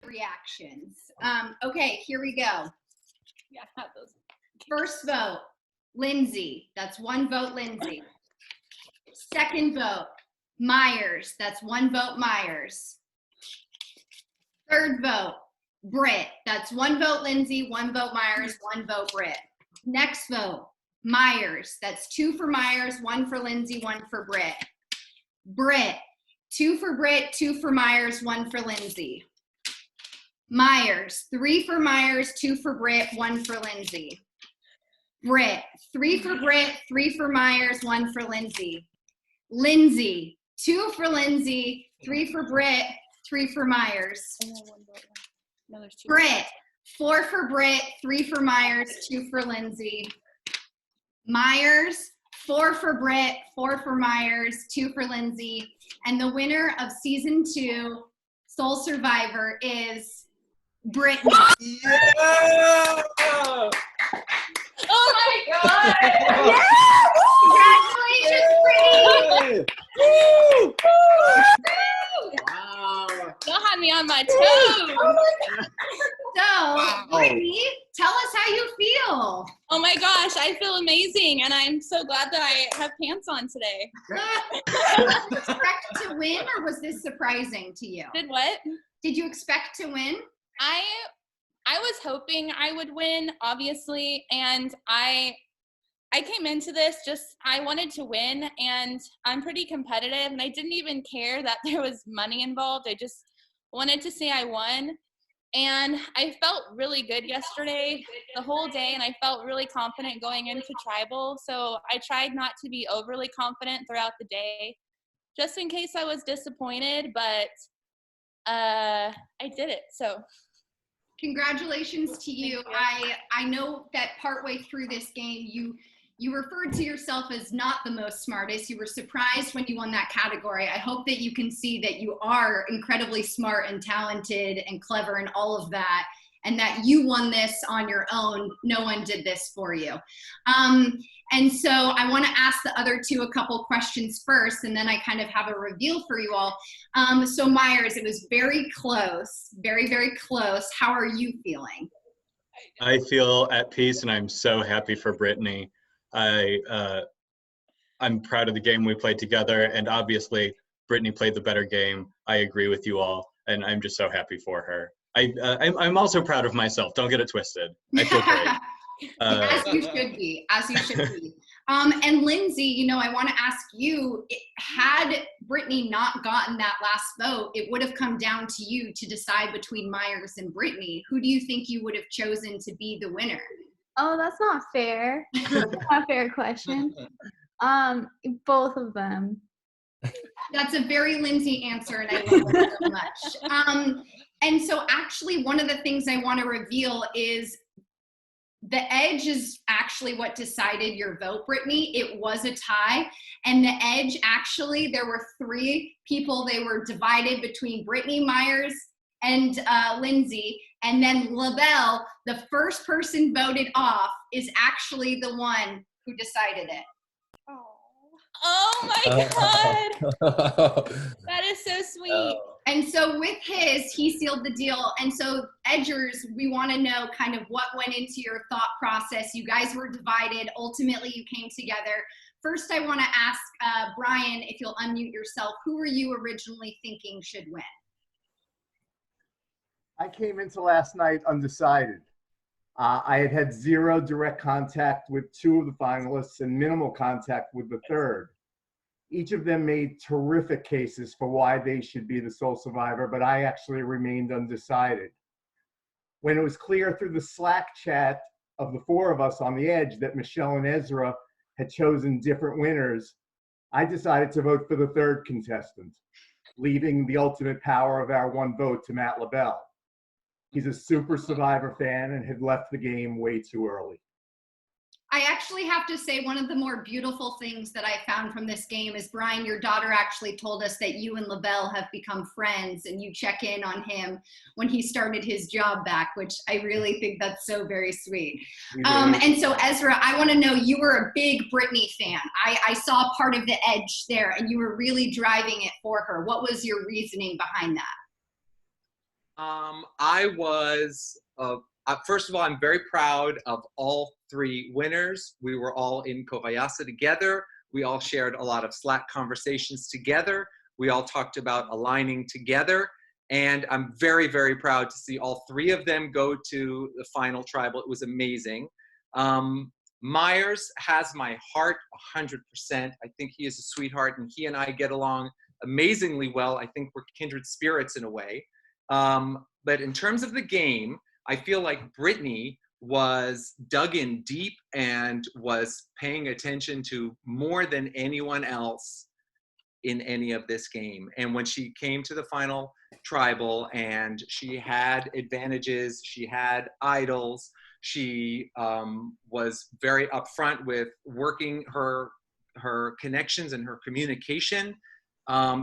reactions. Okay, here we go. Yeah, I have those. First vote, Lindsay. That's 1 vote, Lindsay. Second vote, Myers. That's 1 vote, Myers. Third vote, Britt. That's 1 vote, Lindsay, 1 vote, Myers, 1 vote, Britt. Next vote, Myers. That's 2 for Myers, 1 for Lindsay, 1 for Britt. Britt, 2 for Britt, 2 for Myers, 1 for Lindsay. Myers, 3 for Myers, 2 for Britt, 1 for Lindsay. Britt, 3 for Britt, 3 for Myers, 1 for Lindsay. Lindsay, 2 for Lindsay, 3 for Britt, 3 for Myers. No, there's 2. Britt, 4 for Britt, 3 for Myers, 2 for Lindsay. Myers, 4 for Britt, 4 for Myers, 2 for Lindsay. And the winner of season 2, Soul Survivor, is Brittany. Yeah! Oh my God! Yeah! Congratulations, Brittany! Woo! Woo! Y'all had me on my toes. So, Brittany, tell us how you feel. Oh my gosh, I feel amazing, and I'm so glad that I have pants on today. Did you expect to win, or was this surprising to you? Did what? Did you expect to win? I was hoping I would win, obviously, and I came into this I wanted to win, and I'm pretty competitive, and I didn't even care that there was money involved. I just wanted to say I won, and I felt really good yesterday, the whole day, and I felt really confident going into Tribal, so I tried not to be overly confident throughout the day, just in case I was disappointed, but I did it, so. Congratulations to you. I know that partway through this game, you referred to yourself as not the most smartest. You were surprised when you won that category. I hope that you can see that you are incredibly smart and talented and clever and all of that, and that you won this on your own. No one did this for you. And so I want to ask the other 2 a couple questions first, and then I kind of have a reveal for you all. So Myers, it was very close, very, very close. How are you feeling? I feel at peace, and I'm so happy for Brittany. I'm proud of the game we played together, and obviously Brittany played the better game. I agree with you all, and I'm just so happy for her. I'm also proud of myself. Don't get it twisted. I feel great. As you should be, as you should be. And Lindsay, you know, I want to ask you, had Brittany not gotten that last vote, it would have come down to you to decide between Myers and Brittany. Who do you think you would have chosen to be the winner? Oh, that's not fair. That's not a fair question. Both of them. That's a very Lindsay answer, and I love it so much. And so actually, one of the things I want to reveal is the edge is actually what decided your vote, Brittany. It was a tie. And the edge, actually, there were 3 people. They were divided between Brittany, Myers, and Lindsay. And then LaBelle, the first person voted off, is actually the one who decided it. Oh my God. That is so sweet. And so with his, he sealed the deal. And so Edgers, we want to know kind of what went into your thought process. You guys were divided. Ultimately, you came together. First, I want to ask Brian, if you'll unmute yourself, who were you originally thinking should win? I came into last night undecided. I had had 0 direct contact with 2 of the finalists and minimal contact with the third. Each of them made terrific cases for why they should be the sole survivor, but I actually remained undecided. When it was clear through the Slack chat of the 4 of us on the edge that Michelle and Ezra had chosen different winners, I decided to vote for the third contestant, leaving the ultimate power of our 1 vote to Matt LaBelle. He's a super Survivor fan and had left the game way too early. I actually have to say one of the more beautiful things that I found from this game is, Brian, your daughter actually told us that you and LaBelle have become friends and you check in on him when he started his job back, which I really think that's so very sweet. And so Ezra, I want to know, you were a big Brittany fan. I saw part of the edge there and you were really driving it for her. What was your reasoning behind that? I was, first of all, I'm very proud of all three winners. We were all in Kobayasa together. We all shared a lot of Slack conversations together. We all talked about aligning together. And I'm very, very proud to see all three of them go to the final tribal. It was amazing. Myers has my heart 100%. I think he is a sweetheart, and he and I get along amazingly well. I think we're kindred spirits in a way. But in terms of the game, I feel like Brittany was dug in deep and was paying attention to more than anyone else in any of this game. And when she came to the final tribal and she had advantages, she had idols, she was very upfront with working her connections and her communication.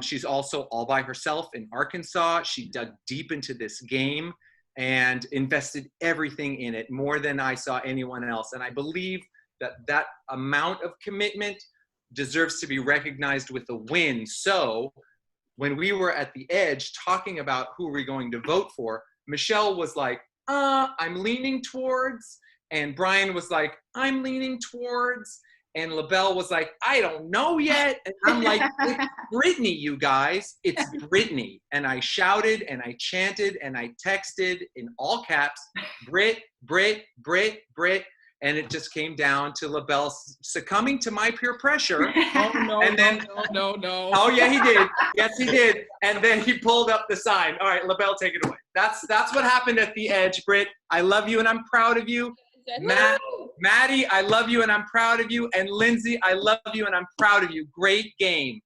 She's also all by herself in Arkansas. She dug deep into this game and invested everything in it, more than I saw anyone else. And I believe that that amount of commitment deserves to be recognized with a win. So when we were at the edge talking about who we're going to vote for, Michelle was like, I'm leaning towards, and Brian was like, I'm leaning towards, and LaBelle was like, I don't know yet. And I'm like, it's Brittany, you guys. It's Brittany. And I shouted and I chanted and I texted in all caps, Brit, Brit, Brit, Brit. And it just came down to LaBelle succumbing to my peer pressure. Oh, no, and then, no. Oh, yeah, he did. Yes, he did. And then he pulled up the sign. All right, LaBelle, take it away. That's what happened at the edge, Britt. I love you and I'm proud of you. Maddie, I love you and I'm proud of you. And Lindsay, I love you and I'm proud of you. Great game.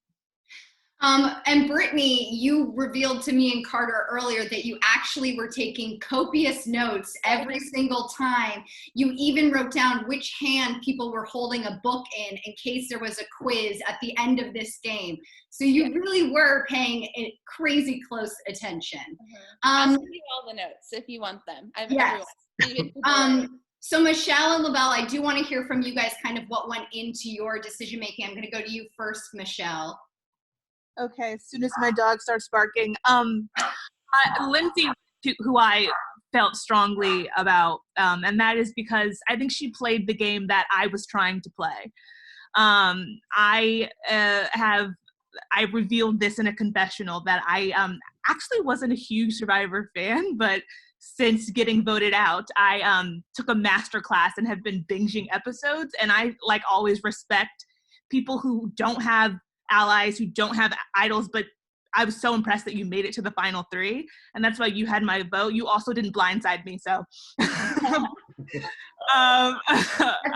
And Brittany, you revealed to me and Carter earlier that you actually were taking copious notes every single time. You even wrote down which hand people were holding a book in case there was a quiz at the end of this game. So you really were paying crazy close attention. I'll send you all the notes if you want them. Yes. So Michelle and LaBelle, I do want to hear from you guys kind of what went into your decision making. I'm going to go to you first, Michelle. Okay, as soon as my dog starts barking. Lindsay, who I felt strongly about, and that is because I think she played the game that I was trying to play. I revealed this in a confessional that I actually wasn't a huge Survivor fan, but since getting voted out, I took a master class and have been binging episodes, and I always respect people who don't have allies, who don't have idols, but I was so impressed that you made it to the final three, and that's why you had my vote. You also didn't blindside me, so that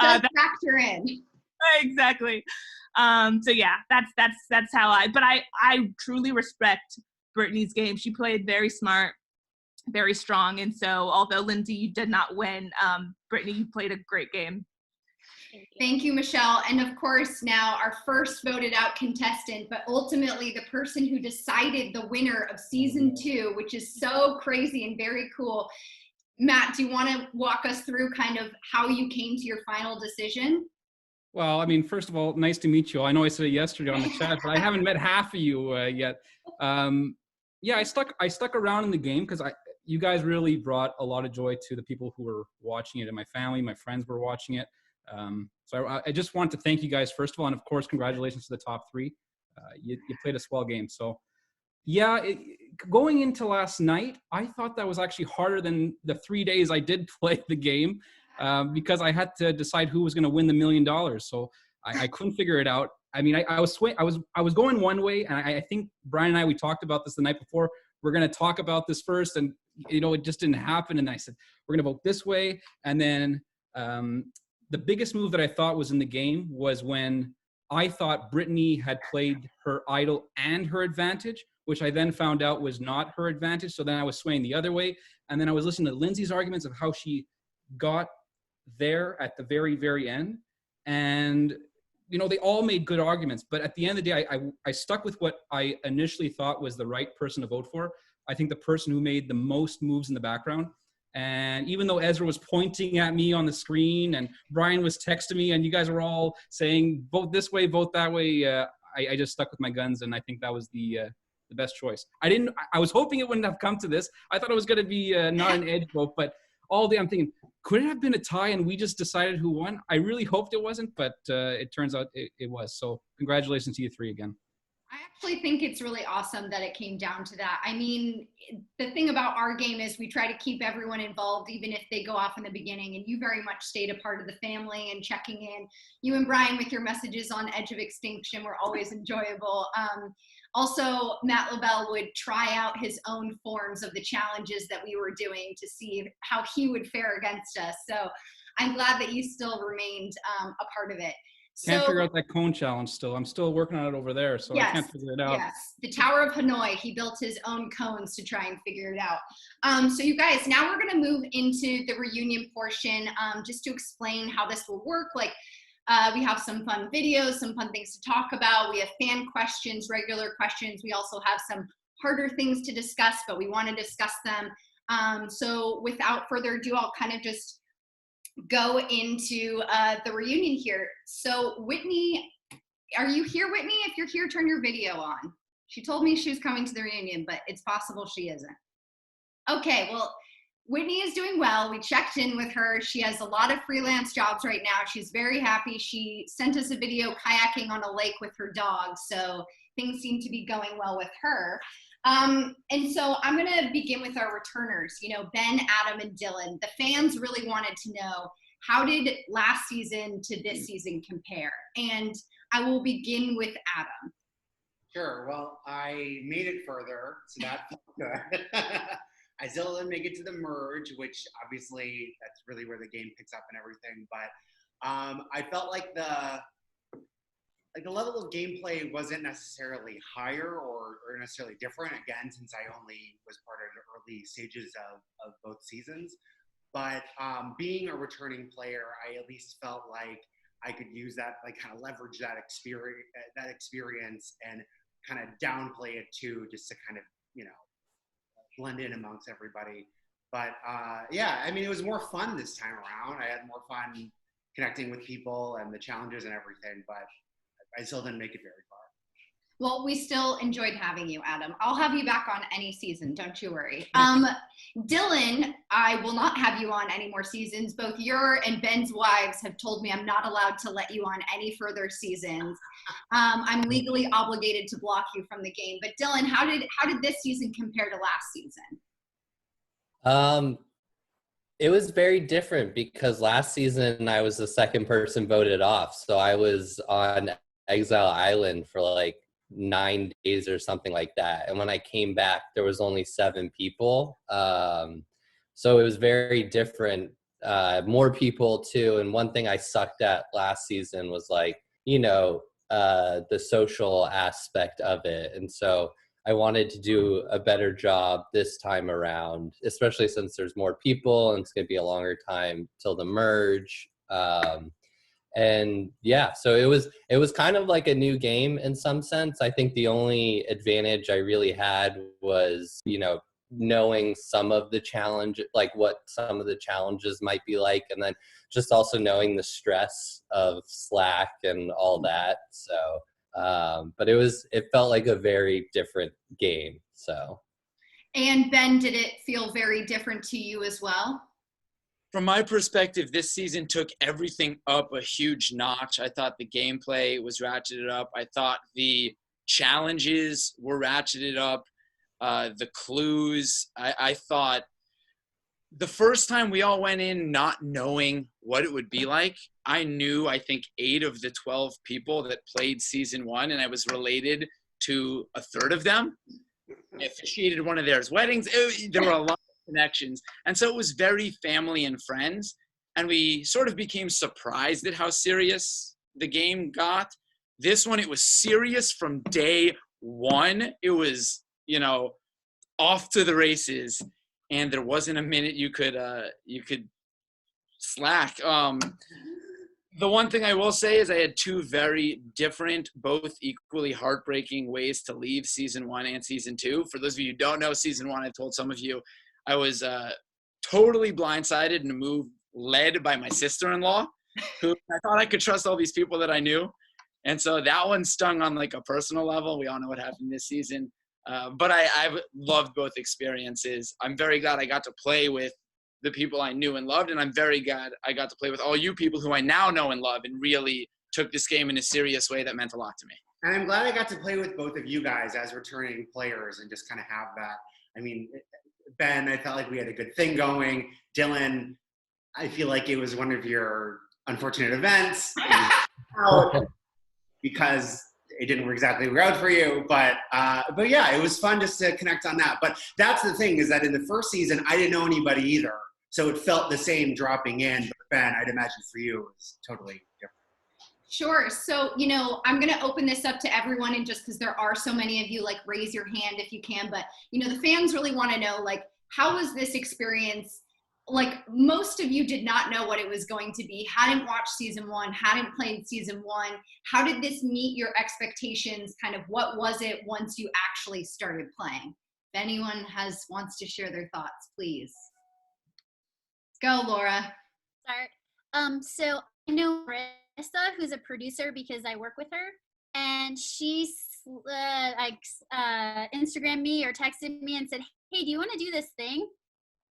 does factor in. Exactly. So yeah, that's how but I truly respect Brittany's game. She played very smart, very strong, and so although Lindsay, you did not win, Brittany, you played a great game. Thank you, Michelle. And of course, now our first voted out contestant, but ultimately the person who decided the winner of season 2, which is so crazy and very cool. Matt, do you want to walk us through kind of how you came to your final decision? Well, I mean, first of all, nice to meet you. I know I said it yesterday on the chat, but I haven't met half of you yet. Yeah, I stuck around in the game because you guys really brought a lot of joy to the people who were watching it, and my family, my friends were watching it. So I just want to thank you guys, first of all, and of course, congratulations to the top 3. You played a swell game. So yeah, going into last night, I thought that was actually harder than the 3 days I did play the game, because I had to decide who was going to win the $1 million. So I couldn't figure it out. I mean, I was going one way, and I think Brian and I, we talked about this the night before. We're going to talk about this first, and it just didn't happen. And I said, we're going to vote this way. And then the biggest move that I thought was in the game was when I thought Brittany had played her idol and her advantage, which I then found out was not her advantage. So then I was swaying the other way. And then I was listening to Lindsay's arguments of how she got there at the very, very end. And, they all made good arguments. But at the end of the day, I stuck with what I initially thought was the right person to vote for. I think the person who made the most moves in the background. And even though Ezra was pointing at me on the screen and Brian was texting me and you guys were all saying, vote this way, vote that way, I just stuck with my guns. And I think that was the the best choice. I was hoping it wouldn't have come to this. I thought it was going to be not an edge vote, but all day I'm thinking, could it have been a tie and we just decided who won? I really hoped it wasn't, but it turns out it was. So congratulations to you three again. I actually think it's really awesome that it came down to that. I mean, the thing about our game is we try to keep everyone involved, even if they go off in the beginning. And you very much stayed a part of the family and checking in. You and Brian with your messages on Edge of Extinction were always enjoyable. Also, Matt LaBelle would try out his own forms of the challenges that we were doing to see how he would fare against us. So I'm glad that you still remained a part of it. Can't figure out that cone challenge still. I'm still working on it over there, so yes, I can't figure it out. Yes, the Tower of Hanoi, he built his own cones to try and figure it out. So you guys, now we're gonna move into the reunion portion, just to explain how this will work. Like, we have some fun videos, some fun things to talk about. We have fan questions, regular questions. We also have some harder things to discuss, but we wanna discuss them. So without further ado, I'll kind of just go into the reunion here. So Whitney, are you here, Whitney? If you're here, turn your video on. She told me she was coming to the reunion, but it's possible she isn't. Okay, well, Whitney is doing well. We checked in with her. She has a lot of freelance jobs right now. She's very happy. She sent us a video kayaking on a lake with her dog, so things seem to be going well with her. And so I'm going to begin with our returners, you know, Ben, Adam, and Dylan. The fans really wanted to know, how did last season to this season compare? And I will begin with Adam. Sure. Well, I made it further, so that felt good. I still didn't make it to the merge, which obviously that's really where the game picks up and everything. But I felt like the level of gameplay wasn't necessarily higher or necessarily different, again, since I only was part of the early stages of both seasons. But being a returning player, I at least felt like I could use that, like kind of leverage that experience and kind of downplay it too, just to kind of, you know, blend in amongst everybody. But yeah, I mean, it was more fun this time around. I had more fun connecting with people and the challenges and everything, but I still didn't make it very far. Well, we still enjoyed having you, Adam. I'll have you back on any season, don't you worry. Dylan, I will not have you on any more seasons. Both your and Ben's wives have told me I'm not allowed to let you on any further seasons. I'm legally obligated to block you from the game. But Dylan, how did this season compare to last season? It was very different because last season I was the second person voted off. So I was on Exile Island for like 9 days or something like that. And when I came back, there was only 7 people. So it was very different. More people too. And one thing I sucked at last season was like, you know, the social aspect of it. And so I wanted to do a better job this time around, especially since there's more people and it's going to be a longer time till the merge. And yeah, so it was kind of like a new game in some sense. I think the only advantage I really had was, you know, knowing some of the challenge, like what some of the challenges might be like, and then just also knowing the stress of Slack and all that. So, but it felt like a very different game. So. And Ben, did it feel very different to you as well? From my perspective, this season took everything up a huge notch. I thought the gameplay was ratcheted up. I thought the challenges were ratcheted up. The clues, I thought the first time we all went in not knowing what it would be like, I knew, I think, 8 of the 12 people that played season 1, and I was related to a third of them. I officiated one of theirs weddings. There were a lot of connections. And so it was very family and friends. And we sort of became surprised at how serious the game got. This one, it was serious from day one. It was, you know, off to the races. And there wasn't a minute you could slack. The one thing I will say is I had 2 very different, both equally heartbreaking ways to leave season 1 and season 2. For those of you who don't know season 1, I told some of you I was totally blindsided in a move led by my sister-in-law, who I thought I could trust all these people that I knew. And so that one stung on like a personal level. We all know what happened this season. But I've loved both experiences. I'm very glad I got to play with the people I knew and loved, and I'm very glad I got to play with all you people who I now know and love and really took this game in a serious way that meant a lot to me. And I'm glad I got to play with both of you guys as returning players and just kind of have that. I mean, Ben, I felt like we had a good thing going. Dylan, I feel like it was one of your unfortunate events because it didn't exactly work out for you. But yeah, it was fun just to connect on that. But that's the thing, is that in the first season, I didn't know anybody either. So it felt the same dropping in. But Ben, I'd imagine for you, it was totally different. Sure. So, you know, I'm going to open this up to everyone, and just because there are so many of you, like, raise your hand if you can. But, you know, the fans really want to know, like, how was this experience? Like, most of you did not know what it was going to be, hadn't watched season 1, hadn't played season 1. How did this meet your expectations? Kind of what was it once you actually started playing? If anyone wants to share their thoughts, please. Go, Laura. Start. So I know Marissa, who's a producer, because I work with her, and she Instagrammed me or texted me and said, "Hey, do you want to do this thing?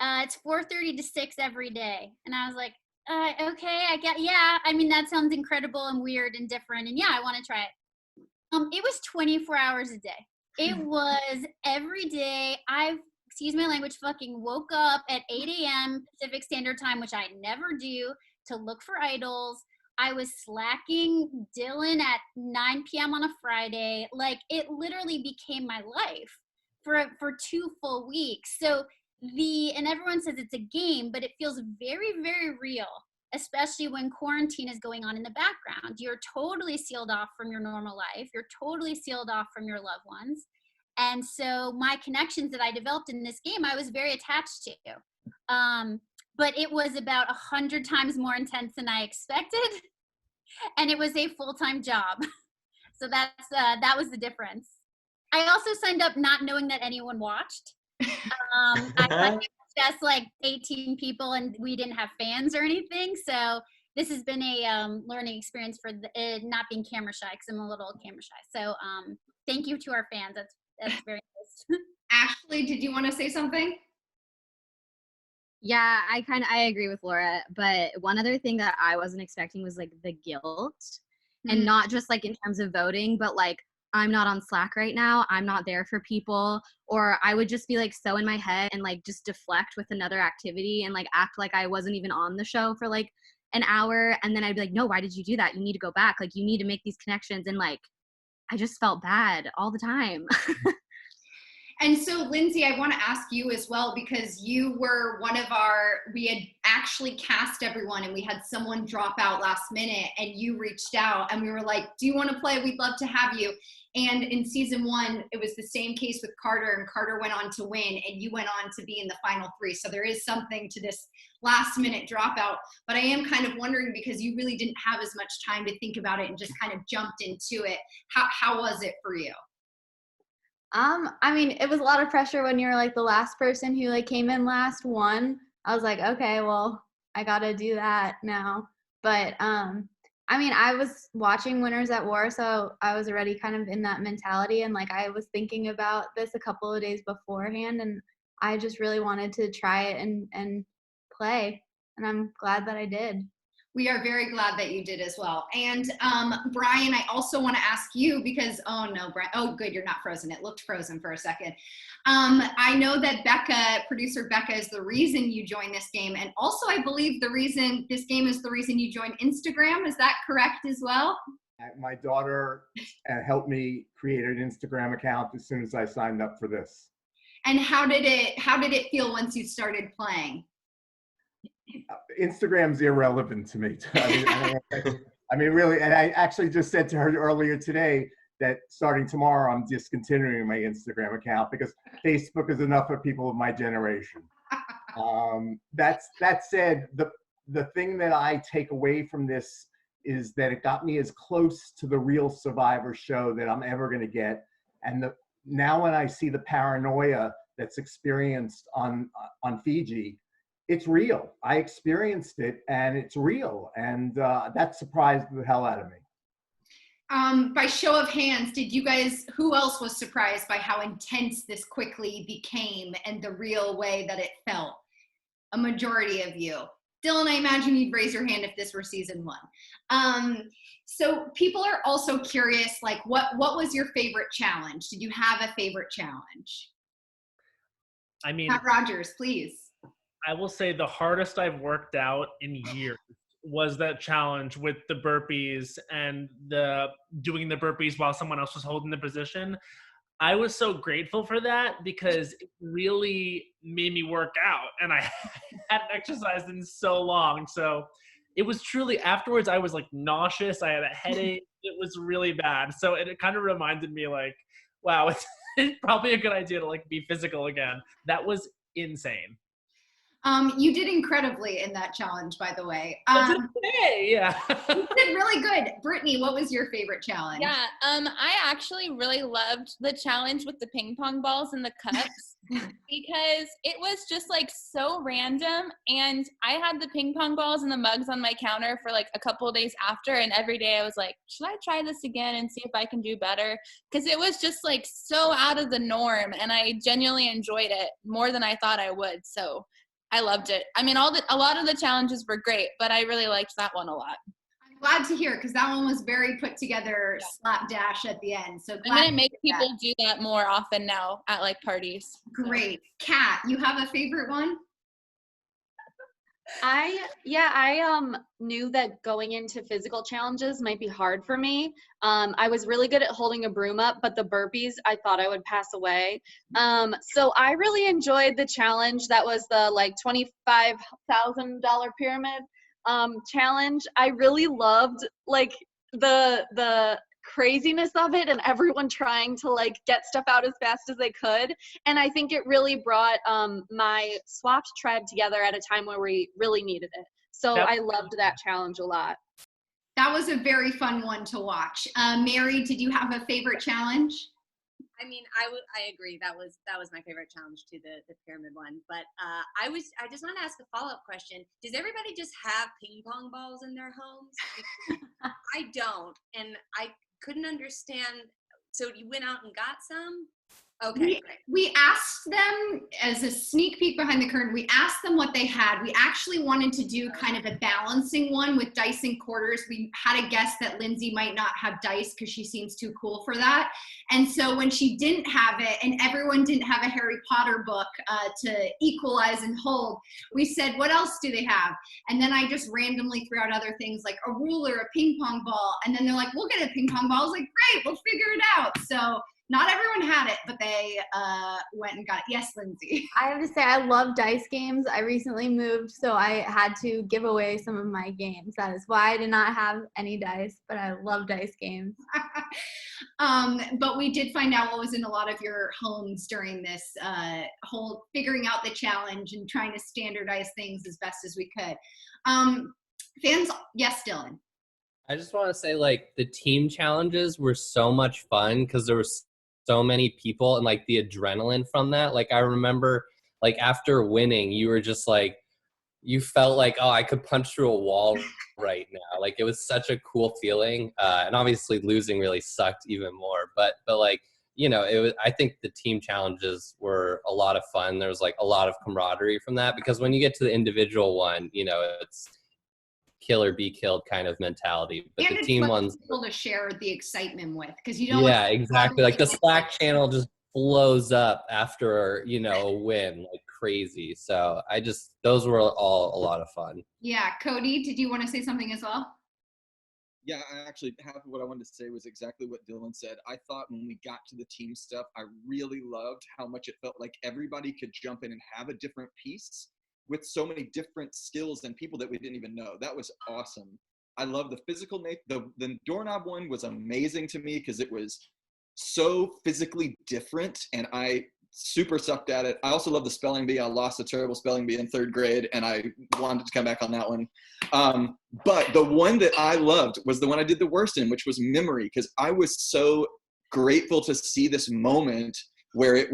It's 4:30 to 6 every day." And I was like, "Okay, yeah. I mean, that sounds incredible and weird and different, and yeah, I want to try it." It was 24 hours a day. It was every day. Excuse my language, fucking woke up at 8 a.m. Pacific Standard Time, which I never do, to look for idols. I was slacking Dylan at 9 p.m. on a Friday. Like, it literally became my life for 2 full weeks. So and everyone says it's a game, but it feels very, very real, especially when quarantine is going on in the background. You're totally sealed off from your normal life. You're totally sealed off from your loved ones. And so my connections that I developed in this game, I was very attached to. But it was about 100 times more intense than I expected. And it was a full-time job. So that was the difference. I also signed up not knowing that anyone watched. I thought it was just like 18 people, and we didn't have fans or anything. So this has been a learning experience for not being camera shy, because I'm a little camera shy. So thank you to our fans. That's very nice. Ashley, did you want to say something? Yeah, I agree with Laura, but one other thing that I wasn't expecting was like the guilt, and not just like in terms of voting, but like, I'm not on Slack right now, I'm not there for people, or I would just be like so in my head and like just deflect with another activity and like act like I wasn't even on the show for like an hour, and then I'd be like, no, why did you do that? You need to go back, like you need to make these connections, and like I just felt bad all the time. And so, Lindsay, I want to ask you as well, because you were we had actually cast everyone, and we had someone drop out last minute, and you reached out and we were like, do you want to play? We'd love to have you. And in season 1, it was the same case with Carter, and Carter went on to win, and you went on to be in the final 3. So there is something to this last minute dropout. But I am kind of wondering, because you really didn't have as much time to think about it and just kind of jumped into it. How was it for you? I mean, it was a lot of pressure when you're like the last person who like came in last one. I was like, okay, well, I gotta do that now. But I mean, I was watching Winners at War, so I was already kind of in that mentality, and like I was thinking about this a couple of days beforehand, and I just really wanted to try it and play, and I'm glad that I did. We are very glad that you did as well. And Brian, I also want to ask you, because, oh no, Brian, oh good, you're not frozen. It looked frozen for a second. I know that producer Becca is the reason you joined this game. And also I believe the reason this game is the reason you joined Instagram. Is that correct as well? My daughter helped me create an Instagram account as soon as I signed up for this. And how did it feel once you started playing? Instagram's irrelevant to me. I mean, really, and I actually just said to her earlier today that starting tomorrow, I'm discontinuing my Instagram account because Facebook is enough for people of my generation. That said, the thing that I take away from this is that it got me as close to the real Survivor show that I'm ever going to get. And now when I see the paranoia that's experienced on Fiji, it's real. I experienced it, and it's real, and that surprised the hell out of me. By show of hands, who else was surprised by how intense this quickly became and the real way that it felt? A majority of you. Dylan, I imagine you'd raise your hand if this were season 1. So people are also curious, like, what was your favorite challenge? Did you have a favorite challenge? I mean, Matt Rogers, please. I will say the hardest I've worked out in years was that challenge with the burpees and doing the burpees while someone else was holding the position. I was so grateful for that because it really made me work out, and I hadn't exercised in so long. So it was truly, afterwards I was like nauseous. I had a headache. It was really bad. So it kind of reminded me like, wow, it's probably a good idea to like be physical again. That was insane. You did incredibly in that challenge, by the way. Yeah. You did really good. Brittany, what was your favorite challenge? Yeah, I actually really loved the challenge with the ping pong balls and the cups because it was just like so random, and I had the ping pong balls and the mugs on my counter for like a couple of days after, and every day I was like, should I try this again and see if I can do better? Because it was just like so out of the norm, and I genuinely enjoyed it more than I thought I would. So I loved it. I mean, a lot of the challenges were great, but I really liked that one a lot. I'm glad to hear, because that one was very put together, slapdash at the end. So I'm gonna make people do that more often now at like parties. Great. Kat, you have a favorite one? I knew that going into physical challenges might be hard for me. I was really good at holding a broom up, but the burpees, I thought I would pass away. So I really enjoyed the challenge. That was the like $25,000 pyramid challenge. I really loved like the craziness of it and everyone trying to like get stuff out as fast as they could. And I think it really brought my swapped tread together at a time where we really needed it. So I loved that challenge a lot. That was a very fun one to watch. Mary, did you have a favorite challenge? I mean, I agree. That was my favorite challenge to the pyramid one. But I just want to ask a follow-up question. Does everybody just have ping pong balls in their homes? I don't, and I couldn't understand. So you went out and got some? Okay, great. We asked them, as a sneak peek behind the curtain, we asked them what they had. We actually wanted to do kind of a balancing one with dice and quarters. We had a guess that Lindsay might not have dice because she seems too cool for that. And so when she didn't have it and everyone didn't have a Harry Potter book to equalize and hold, we said, what else do they have? And then I just randomly threw out other things like a ruler, a ping pong ball. And then they're like, we'll get a ping pong ball. I was like, great, we'll figure it out. So not everyone had it, but they went and got it. Yes, Lindsay. I have to say, I love dice games. I recently moved, so I had to give away some of my games. That is why I did not have any dice, but I love dice games. But we did find out what was in a lot of your homes during this whole figuring out the challenge and trying to standardize things as best as we could. Fans, yes, Dylan. I just want to say, like, the team challenges were so much fun because there was so many people and like the adrenaline from that. Like I remember like after winning, you were just like, you felt like, oh, I could punch through a wall right now. Like it was such a cool feeling. And obviously losing really sucked even more, but like, you know, I think the team challenges were a lot of fun. There was like a lot of camaraderie from that because when you get to the individual one, you know, it's kill or be killed kind of mentality, but and the team ones, people to share the excitement with, because you don't. Yeah, exactly. Like the Slack channel just blows up after, you know, a win like crazy. So those were all a lot of fun. Yeah, Cody, did you want to say something as well? Yeah, I actually, half of what I wanted to say was exactly what Dylan said. I thought when we got to the team stuff, I really loved how much it felt like everybody could jump in and have a different piece with so many different skills and people that we didn't even know. That was awesome. I love the physical the doorknob one was amazing to me because it was so physically different and I super sucked at it. I also love the spelling bee. I lost a terrible spelling bee in 3rd grade and I wanted to come back on that one. But the one that I loved was the one I did the worst in, which was memory, because I was so grateful to see this moment where I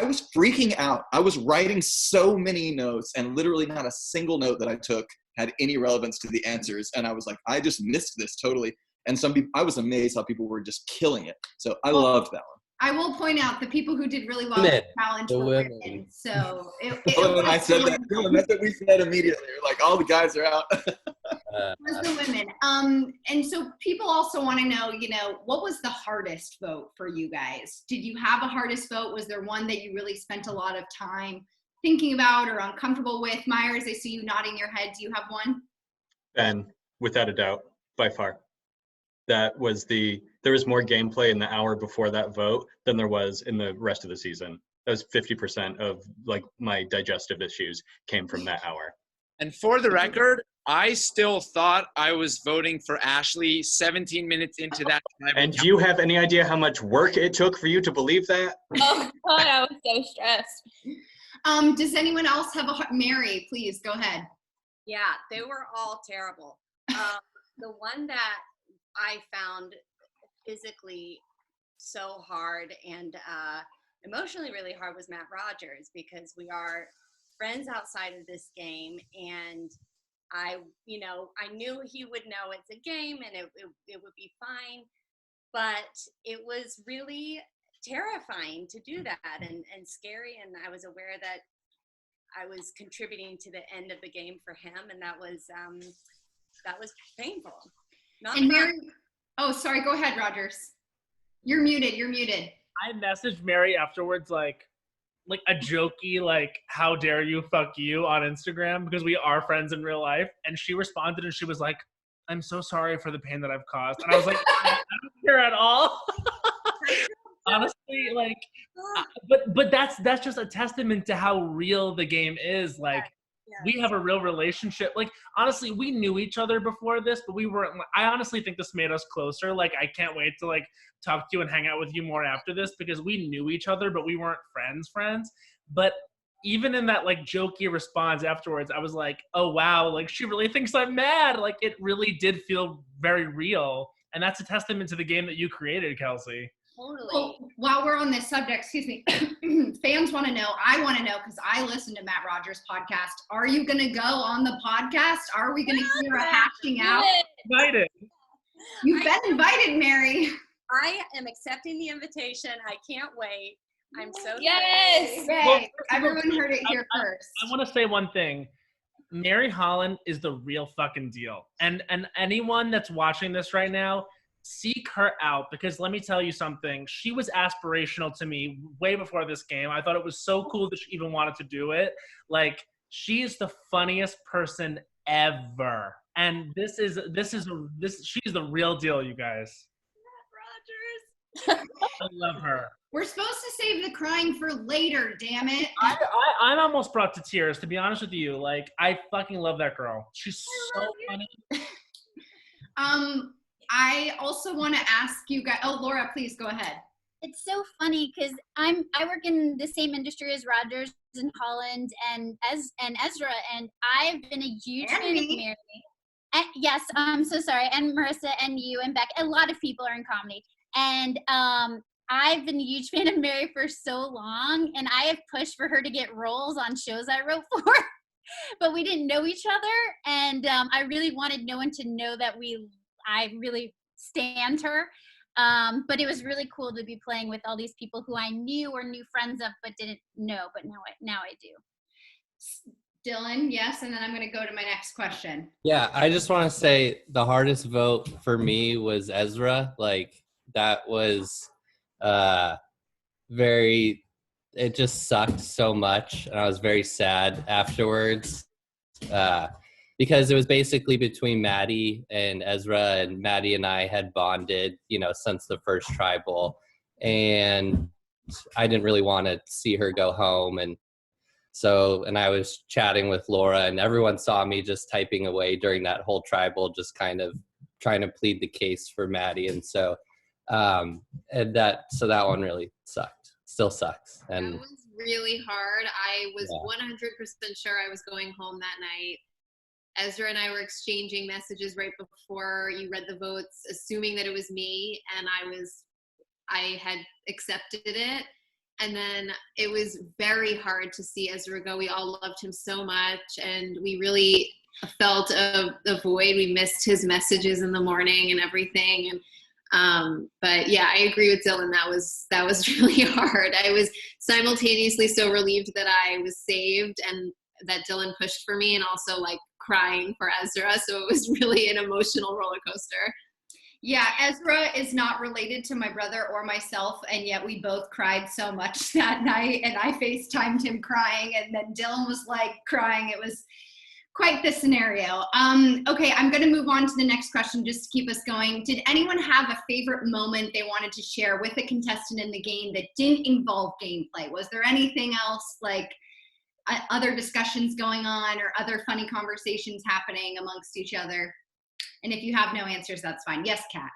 was freaking out. I was writing so many notes and literally not a single note that I took had any relevance to the answers. And I was like, I just missed this totally. And some people, I was amazed how people were just killing it. So I loved that one. I will point out the people who did really well in the challenge The were women. women. So it And I said that. That's what we said immediately. We're like, all the guys are out. was the women. And so people also want to know, what was the hardest vote for you guys? Did you have a hardest vote? Was there one that you really spent a lot of time thinking about or uncomfortable with? Myers, I see you nodding your head. Do you have one? Ben, without a doubt, by far. There was more gameplay in the hour before that vote than there was in the rest of the season. That was 50% of like my digestive issues came from that hour. And for the record, I still thought I was voting for Ashley 17 minutes into that time. And do you have any idea how much work it took for you to believe that? Oh God, I was so stressed. Does anyone else have Mary, please go ahead. Yeah, they were all terrible. The one that I found physically so hard and emotionally really hard was Matt Rogers, because we are friends outside of this game, and I knew he would know it's a game and it would be fine, but it was really terrifying to do that and scary, and I was aware that I was contributing to the end of the game for him, and that was painful. And Mary, oh, sorry, go ahead, Rogers. You're muted. I messaged Mary afterwards, like a jokey, like, how dare you, fuck you, on Instagram, because we are friends in real life. And she responded and she was like, I'm so sorry for the pain that I've caused. And I was like, I don't care at all. Honestly, like, but that's just a testament to how real the game is. Like, we have a real relationship. Like, honestly, we knew each other before this, but we weren't. I honestly think this made us closer. Like, I can't wait to like talk to you and hang out with you more after this, because we knew each other, but we weren't friends. But even in that like jokey response afterwards, I was like, oh wow, like she really thinks I'm mad. Like, it really did feel very real, and that's a testament to the game that you created, Kelsey. Totally. Well, while we're on this subject, excuse me, fans want to know, I want to know, because I listen to Matt Rogers' podcast. Are you going to go on the podcast? Are we going to hear a hashing out? Invited. You've been invited, Mary. I am accepting the invitation. I can't wait. I'm so yes. Yay. Everyone heard it here first. I want to say one thing. Mary Holland is the real fucking deal. And anyone that's watching this right now, seek her out, because let me tell you something. She was aspirational to me way before this game. I thought it was so cool that she even wanted to do it. Like, she is the funniest person ever. And she's the real deal, you guys. Matt Rogers. I love her. We're supposed to save the crying for later, damn it. I'm almost brought to tears, to be honest with you. Like, I fucking love that girl. She's so funny. I also want to ask you guys. Oh, Laura, please go ahead. It's so funny because I work in the same industry as Rogers and Holland and Ezra, and I've been a huge fan of Mary. And, yes, I'm so sorry, and Marissa and you and Beck. A lot of people are in comedy, and I've been a huge fan of Mary for so long, and I have pushed for her to get roles on shows I wrote for. But we didn't know each other, and I really wanted no one to know that I really stand her. But it was really cool to be playing with all these people who I knew or knew friends of, but didn't know. But now I do. Dylan, yes, and then I'm going to go to my next question. Yeah, I just want to say the hardest vote for me was Ezra. Like, that was it just sucked so much, and I was very sad afterwards. Because it was basically between Maddie and Ezra, and Maddie and I had bonded, since the first tribal, and I didn't really want to see her go home. And I was chatting with Laura, and everyone saw me just typing away during that whole tribal, just kind of trying to plead the case for Maddie. And so that one really sucked, still sucks. And that was really hard. I was 100% sure I was going home that night. Ezra and I were exchanging messages right before you read the votes, assuming that it was me, and I had accepted it. And then it was very hard to see Ezra go. We all loved him so much, and we really felt a void. We missed his messages in the morning and everything. And but yeah, I agree with Dylan. That was really hard. I was simultaneously so relieved that I was saved and that Dylan pushed for me, and also like crying for Ezra. So it was really an emotional roller coaster. Yeah, Ezra is not related to my brother or myself, and yet we both cried so much that night, and I FaceTimed him crying, and then Dylan was like crying. It was quite the scenario. Okay, I'm going to move on to the next question just to keep us going. Did anyone have a favorite moment they wanted to share with a contestant in the game that didn't involve gameplay? Was there anything else, like other discussions going on or other funny conversations happening amongst each other? And if you have no answers, that's fine. Yes, Kat.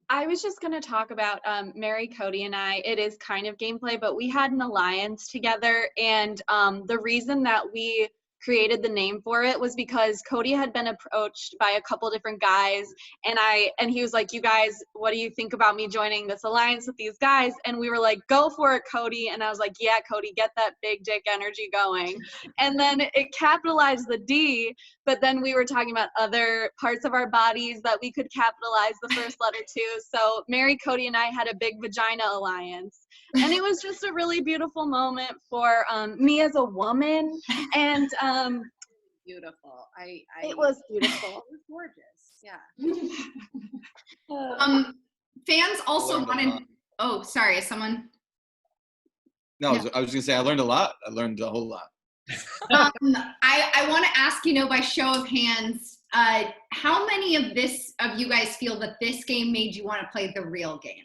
I was just going to talk about Mary, Cody, and I. It is kind of gameplay, but we had an alliance together. And the reason that we created the name for it was because Cody had been approached by a couple different guys, and he was like, you guys, what do you think about me joining this alliance with these guys? And we were like, go for it, Cody. And I was like, yeah, Cody, get that big dick energy going. And then it capitalized the D, but then we were talking about other parts of our bodies that we could capitalize the first letter to. So Mary, Cody, and I had a big vagina alliance. And it was just a really beautiful moment for me as a woman. And beautiful. It was beautiful. It was gorgeous. Yeah. Fans also wanted. Oh, sorry, someone. No, I was gonna say I learned a lot. I learned a whole lot. I want to ask, by show of hands, how many of you guys feel that this game made you want to play the real game?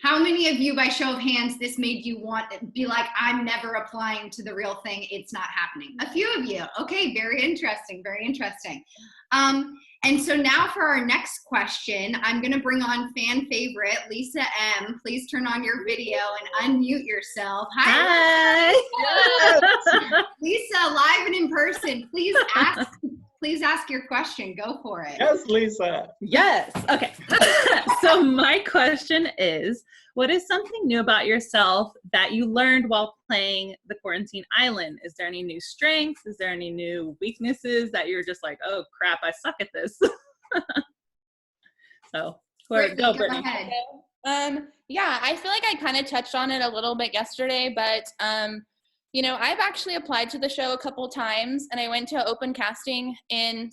How many of you, by show of hands, this made you want to be like, I'm never applying to the real thing, it's not happening? A few of you. Okay, very interesting, very interesting. And so now for our next question, I'm going to bring on fan favorite, Lisa M. Please turn on your video and unmute yourself. Hi. Lisa, live and in person. Please ask your question. Go for it. Yes, Lisa. Yes. Okay. So my question is, what is something new about yourself that you learned while playing the Quarantine Island? Is there any new strengths? Is there any new weaknesses that you're just like, oh crap, I suck at this? So go, Brittany. Yeah, I feel like I kind of touched on it a little bit yesterday, but I've actually applied to the show a couple times, and I went to open casting in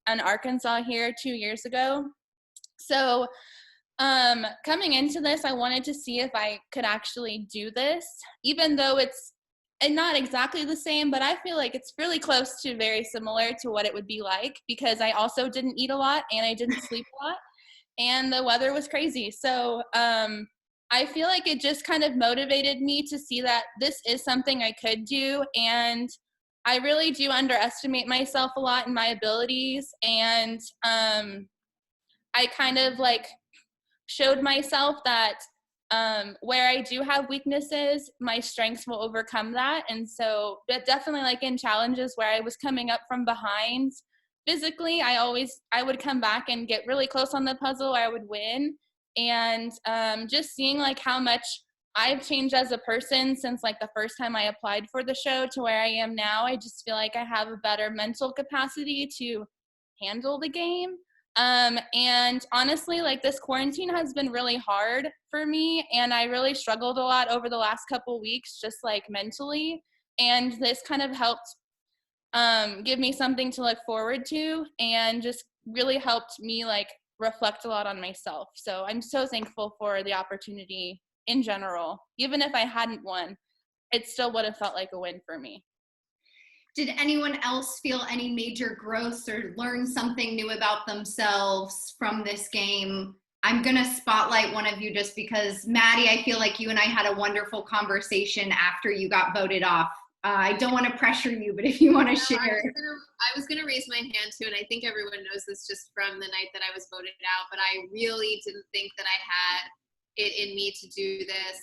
Arkansas here 2 years ago. So coming into this, I wanted to see if I could actually do this, even though it's not exactly the same, but I feel like it's really close to very similar to what it would be like, because I also didn't eat a lot and I didn't sleep a lot, and the weather was crazy. So I feel like it just kind of motivated me to see that this is something I could do, and I really do underestimate myself a lot in my abilities, and I kind of like showed myself that where I do have weaknesses, my strengths will overcome that. And so, but definitely like in challenges where I was coming up from behind physically, I would come back and get really close on the puzzle, or I would win. And just seeing like how much I've changed as a person since like the first time I applied for the show to where I am now, I just feel like I have a better mental capacity to handle the game. And honestly, like this quarantine has been really hard for me, and I really struggled a lot over the last couple weeks, just like mentally. And this kind of helped give me something to look forward to, and just really helped me like reflect a lot on myself. So I'm so thankful for the opportunity in general. Even if I hadn't won, it still would have felt like a win for me. Did anyone else feel any major growth or learn something new about themselves from this game? I'm going to spotlight one of you just because, Maddie, I feel like you and I had a wonderful conversation after you got voted off. I don't want to pressure you, but if you want to share. I was going to raise my hand too, and I think everyone knows this just from the night that I was voted out, but I really didn't think that I had it in me to do this.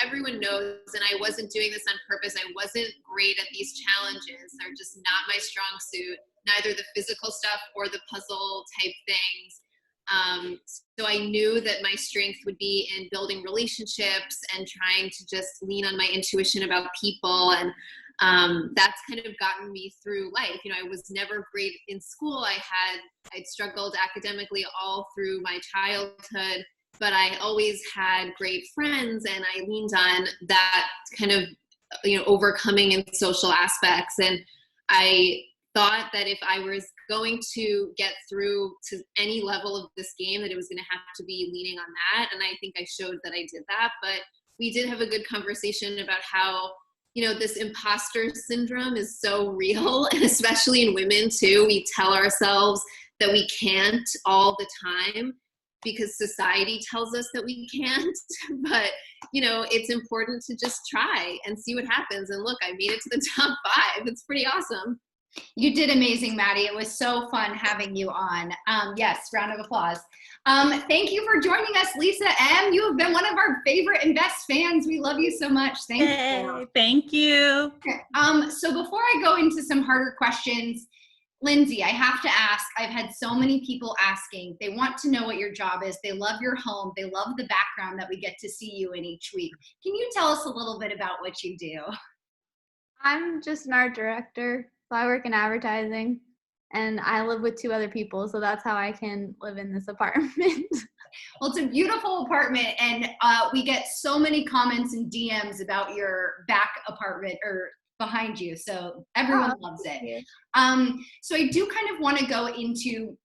Everyone knows, and I wasn't doing this on purpose. I wasn't great at these challenges. They're just not my strong suit, neither the physical stuff or the puzzle type things. So I knew that my strength would be in building relationships and trying to just lean on my intuition about people. And that's kind of gotten me through life. You know, I was never great in school. I'd struggled academically all through my childhood, but I always had great friends, and I leaned on that kind of, you know, overcoming in social aspects. And I thought that if I was going to get through to any level of this game, that it was going to have to be leaning on that. And I think I showed that I did that. But we did have a good conversation about how, you know, this imposter syndrome is so real, and especially in women too. We tell ourselves that we can't all the time because society tells us that we can't. But, you know, it's important to just try and see what happens. And look, I made it to the top 5. It's pretty awesome. You did amazing, Maddie. It was so fun having you on. Yes, round of applause. Thank you for joining us, Lisa M. You have been one of our favorite and best fans. We love you so much. Thank you. Thank you. So before I go into some harder questions, Lindsay, I have to ask, I've had so many people asking, they want to know what your job is. They love your home. They love the background that we get to see you in each week. Can you tell us a little bit about what you do? I'm just an art director. So I work in advertising, and I live with 2 other people, so that's how I can live in this apartment. Well, it's a beautiful apartment, and we get so many comments and DMs about your back apartment or behind you, so everyone loves it. So I do kind of want to go into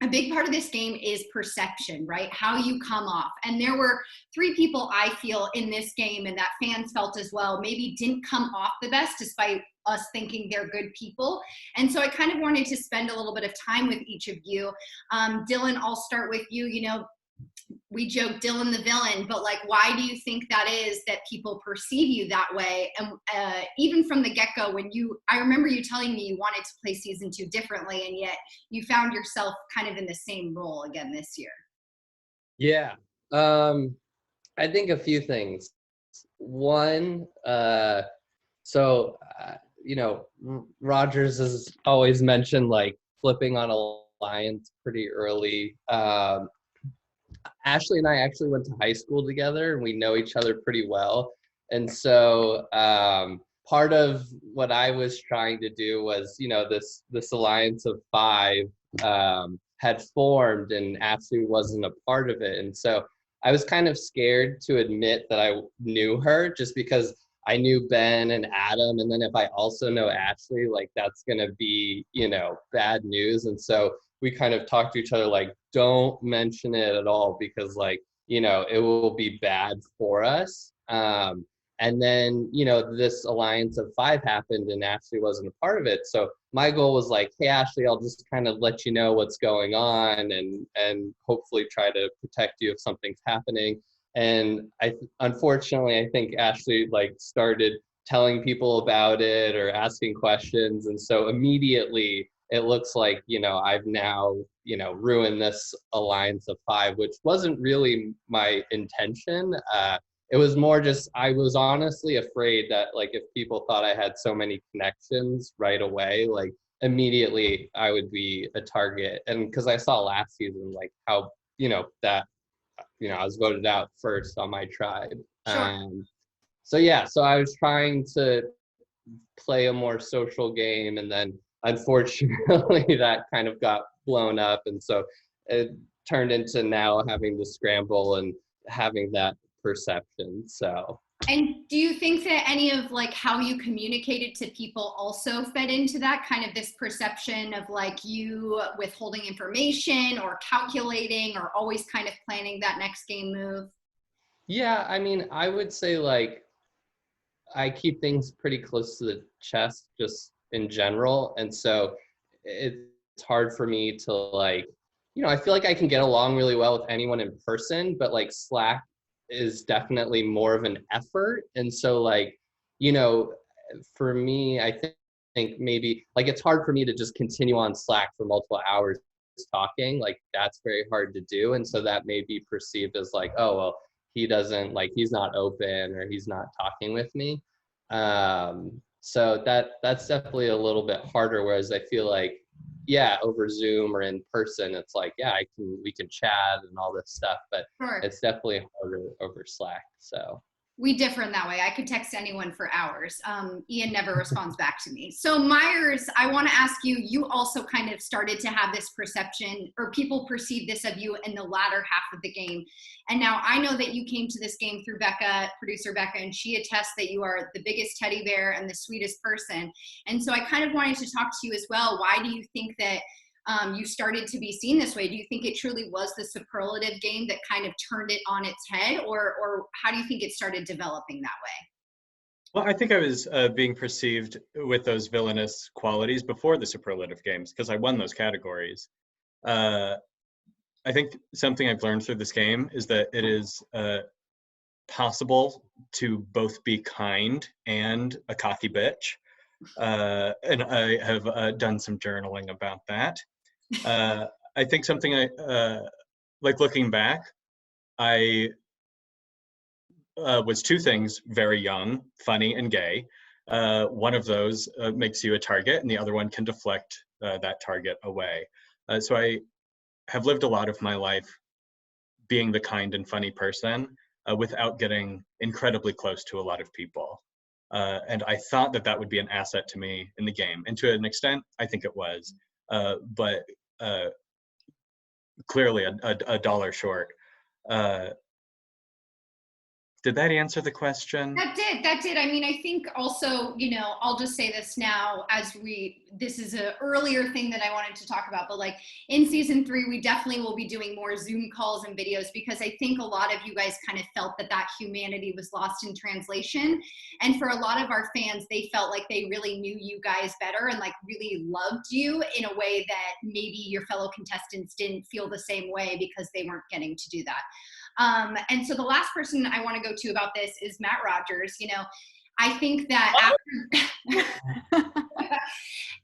a big part of this game is perception, right? How you come off. And there were 3 people I feel in this game, and that fans felt as well, maybe didn't come off the best despite us thinking they're good people. And so I kind of wanted to spend a little bit of time with each of you. Dylan, I'll start with you. You know, we joke Dylan the villain, but like, why do you think that is that people perceive you that way? And even from the get-go, I remember you telling me you wanted to play season 2 differently, and yet you found yourself kind of in the same role again this year. Yeah, I think a few things. One, you know, Rogers has always mentioned like flipping on alliance pretty early. Ashley and I actually went to high school together, and we know each other pretty well. And so part of what I was trying to do was, you know, this alliance of 5 had formed, and Ashley wasn't a part of it. And so I was kind of scared to admit that I knew her, just because I knew Ben and Adam, and then if I also know Ashley, like that's gonna be, you know, bad news. And so we kind of talked to each other like, don't mention it at all, because like, you know, it will be bad for us. And then, you know, this alliance of 5 happened, and Ashley wasn't a part of it. So my goal was like, hey, Ashley, I'll just kind of let you know what's going on, and hopefully try to protect you if something's happening. And unfortunately, I think Ashley like started telling people about it or asking questions. And so immediately it looks like, you know, I've now, you know, ruined this alliance of 5, which wasn't really my intention. It was more just, I was honestly afraid that like if people thought I had so many connections right away, like immediately I would be a target. And because I saw last season, like how, you know, that, you know, I was voted out first on my tribe. Sure. So yeah, so I was trying to play a more social game, and then unfortunately that kind of got blown up. And so it turned into now having to scramble and having that perception. So. And do you think that any of like how you communicated to people also fed into that kind of this perception of like you withholding information or calculating or always kind of planning that next game move? Yeah, I mean, I would say like I keep things pretty close to the chest just in general. And so it's hard for me to like, you know, I feel like I can get along really well with anyone in person, but like Slack is definitely more of an effort. And so like, you know, for me, I think maybe like it's hard for me to just continue on Slack for multiple hours talking. Like that's very hard to do. And so that may be perceived as like, oh, well, he doesn't like, he's not open or he's not talking with me. So that's definitely a little bit harder. Whereas I feel like, yeah, over Zoom or in person, it's like, yeah, we can chat and all this stuff, but Sure. it's definitely harder over Slack. So We differ in that way. I could text anyone for hours. Ian never responds back to me. So Myers, I want to ask you, you also kind of started to have this perception, or people perceive this of you in the latter half of the game. And now I know that you came to this game through Becca, producer Becca, and she attests that you are the biggest teddy bear and the sweetest person. And so I kind of wanted to talk to you as well. Why do you think that you started to be seen this way? Do you think it truly was the superlative game that kind of turned it on its head, or how do you think it started developing that way? Well, I think I was being perceived with those villainous qualities before the superlative games because I won those categories. I think something I've learned through this game is that it is possible to both be kind and a cocky bitch. And I have done some journaling about that. I think something like looking back, I was two things: very young, funny, and gay. One of those makes you a target, and the other one can deflect that target away. So I have lived a lot of my life being the kind and funny person without getting incredibly close to a lot of people. And I thought that would be an asset to me in the game. And to an extent, I think it was. But clearly a dollar short. Did that answer the question? That did. I mean, I think also, I'll just say this now this is an earlier thing that I wanted to talk about, but like in season 3, we definitely will be doing more Zoom calls and videos because I think a lot of you guys kind of felt that humanity was lost in translation. And for a lot of our fans, they felt like they really knew you guys better and like really loved you in a way that maybe your fellow contestants didn't feel the same way because they weren't getting to do that. And so the last person I want to go to about this is Matt Rogers. I think that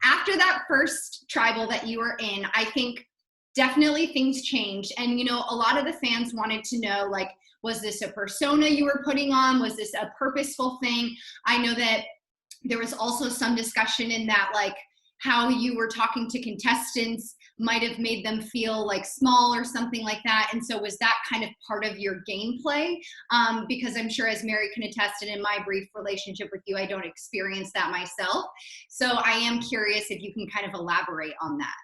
after that first tribal that you were in, I think definitely things changed. And, a lot of the fans wanted to know, like, was this a persona you were putting on? Was this a purposeful thing? I know that there was also some discussion in that, like, how you were talking to contestants might have made them feel like small or something like that. And so was that kind of part of your gameplay? Because I'm sure, as Mary can attest, and in my brief relationship with you, I don't experience that myself. So I am curious if you can kind of elaborate on that.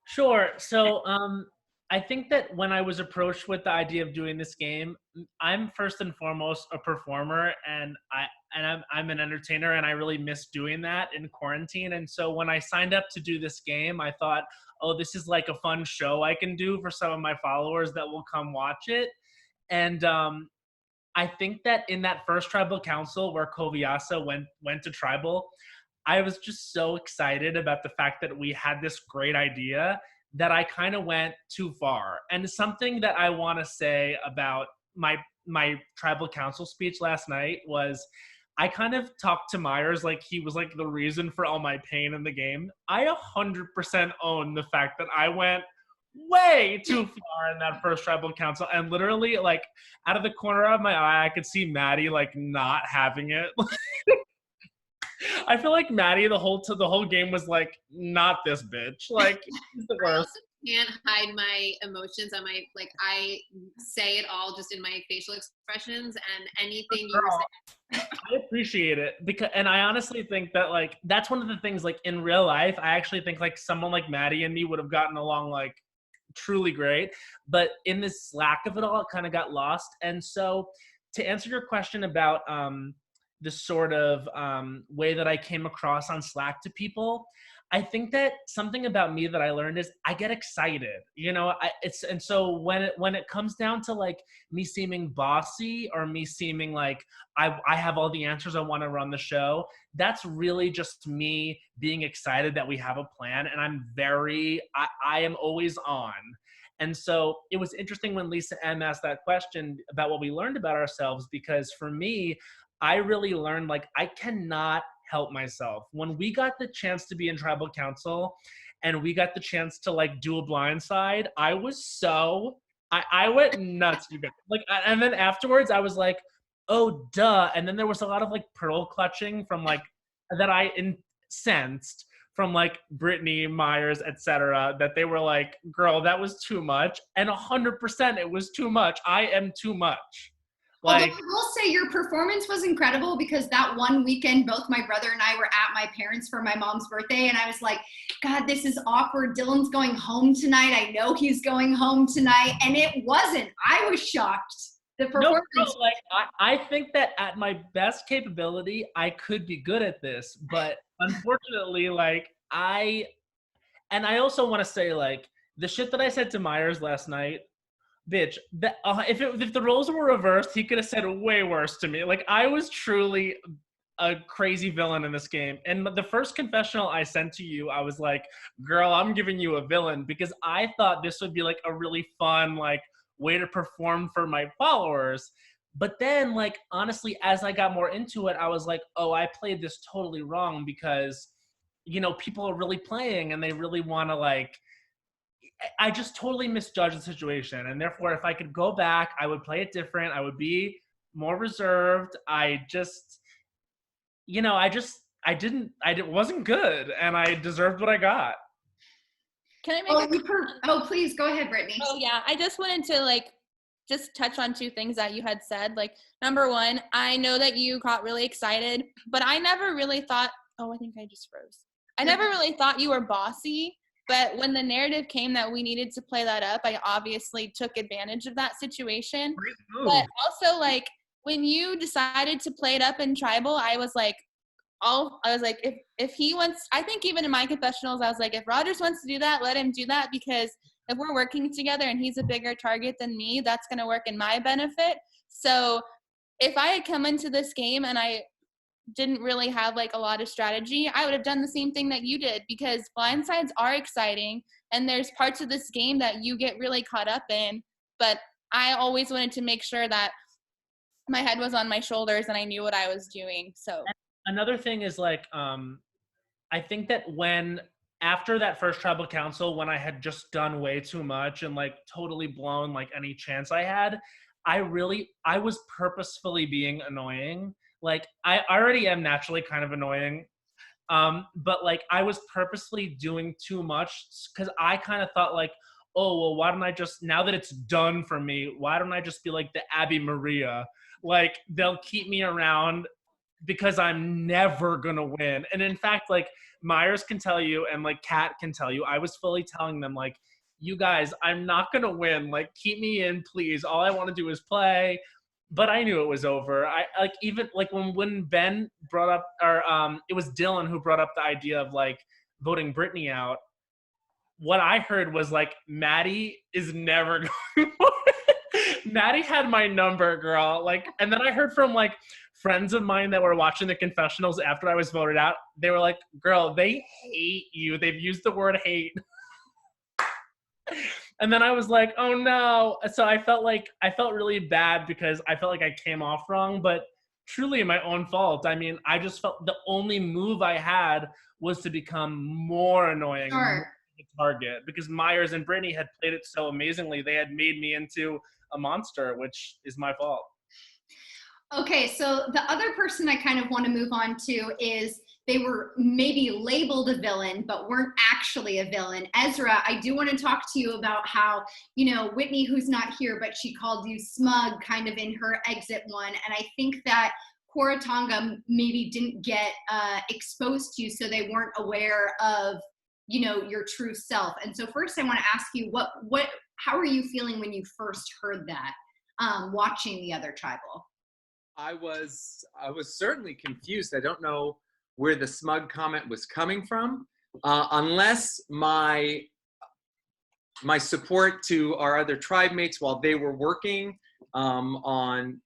Sure. So I think that when I was approached with the idea of doing this game, I'm first and foremost a performer, and I'm an entertainer, and I really miss doing that in quarantine. And so when I signed up to do this game, I thought, oh, this is like a fun show I can do for some of my followers that will come watch it. And I think that in that first tribal council where Koviasa went to tribal, I was just so excited about the fact that we had this great idea that I kind of went too far. And something that I want to say about my tribal council speech last night was I kind of talked to Myers like he was like the reason for all my pain in the game. I 100% own the fact that I went way too far in that first tribal council, and literally, like, out of the corner of my eye, I could see Maddie like not having it. I feel like Maddie the whole game was like, not this bitch. Like, she's the I worst. also can't hide my emotions on my, like, I say it all just in my facial expressions, and anything you say. I appreciate it and I honestly think that, like, that's one of the things, like, in real life, I actually think like someone like Maddie and me would have gotten along like truly great, but in this Slack of it all, it kind of got lost. And so to answer your question about the sort of way that I came across on Slack to people, I think that something about me that I learned is I get excited, and so when it comes down to like me seeming bossy or me seeming like I have all the answers, I want to run the show, that's really just me being excited that we have a plan, and I am always on. And so it was interesting when Lisa M asked that question about what we learned about ourselves, because for me, I really learned, like, I cannot help myself. When we got the chance to be in tribal council and we got the chance to like do a blindside, I was so, I went nuts. Like, and then afterwards I was like, oh, duh. And then there was a lot of like pearl clutching from like, that I sensed from like Brittany, Myers, etc., that they were like, girl, that was too much. And 100% it was too much. I am too much. Although Like, I will say your performance was incredible, because that one weekend, both my brother and I were at my parents for my mom's birthday. And I was like, God, this is awkward. Dylan's going home tonight. I know he's going home tonight. And it wasn't. I was shocked. The performance. no, like I think that at my best capability, I could be good at this. But unfortunately, like I also want to say, like, the shit that I said to Myers last night, bitch, that if the roles were reversed, he could have said way worse to me. Like, I was truly a crazy villain in this game. And the first confessional I sent to you, I was like, girl, I'm giving you a villain, because I thought this would be like a really fun, like, way to perform for my followers. But then, like, honestly, as I got more into it, I was like, oh, I played this totally wrong, because, you know, people are really playing and they really want to, like, I just totally misjudged the situation. And therefore, if I could go back, I would play it different. I would be more reserved. I just, you know, I wasn't good, and I deserved what I got. Can I make please go ahead, Brittany. Oh yeah, I just wanted to like just touch on two things that you had said. Like, number one, I know that you got really excited, but I never really thought, oh, I think I just froze. I never really thought you were bossy, but when the narrative came that we needed to play that up, I obviously took advantage of that situation. But also, like, when you decided to play it up in tribal, I was like, if he wants, I think even in my confessionals, I was like, if Rogers wants to do that, let him do that, because if we're working together and he's a bigger target than me, that's going to work in my benefit. So if I had come into this game and I didn't really have like a lot of strategy, I would have done the same thing that you did, because blindsides are exciting and there's parts of this game that you get really caught up in. But I always wanted to make sure that my head was on my shoulders and I knew what I was doing. So another thing is, like, I think that after that first tribal council, when I had just done way too much and like totally blown like any chance I had, I was purposefully being annoying. Like, I already am naturally kind of annoying, but like I was purposely doing too much, because I kind of thought like, oh, well, why don't I just, now that it's done for me, why don't I just be like the Abby Maria? Like, they'll keep me around because I'm never gonna win. And in fact, like, Myers can tell you and like Kat can tell you, I was fully telling them, like, you guys, I'm not gonna win. Like, keep me in, please. All I want to do is play. But I knew it was over. I like, even like when Ben brought up, or it was Dylan who brought up the idea of like voting Brittany out. What I heard was like, Maddie is never going. Maddie had my number, girl. Like, and then I heard from like friends of mine that were watching the confessionals after I was voted out. They were like, girl, they hate you. They've used the word hate. And then I was like, oh no. So I felt really bad, because I felt like I came off wrong, but truly my own fault. I mean, I just felt the only move I had was to become more annoying, more the target, because Myers and Brittany had played it so amazingly. They had made me into a monster, which is my fault. Okay, so the other person I kind of want to move on to is, they were maybe labeled a villain, but weren't actually a villain. Ezra, I do want to talk to you about how, you know, Whitney, who's not here, but she called you smug kind of in her exit one. And I think that Coratonga maybe didn't get exposed to you, so they weren't aware of, you know, your true self. And so first I want to ask you, how are you feeling when you first heard that, watching the other tribal? I was certainly confused. I don't know where the smug comment was coming from, unless my support to our other tribe mates while they were working on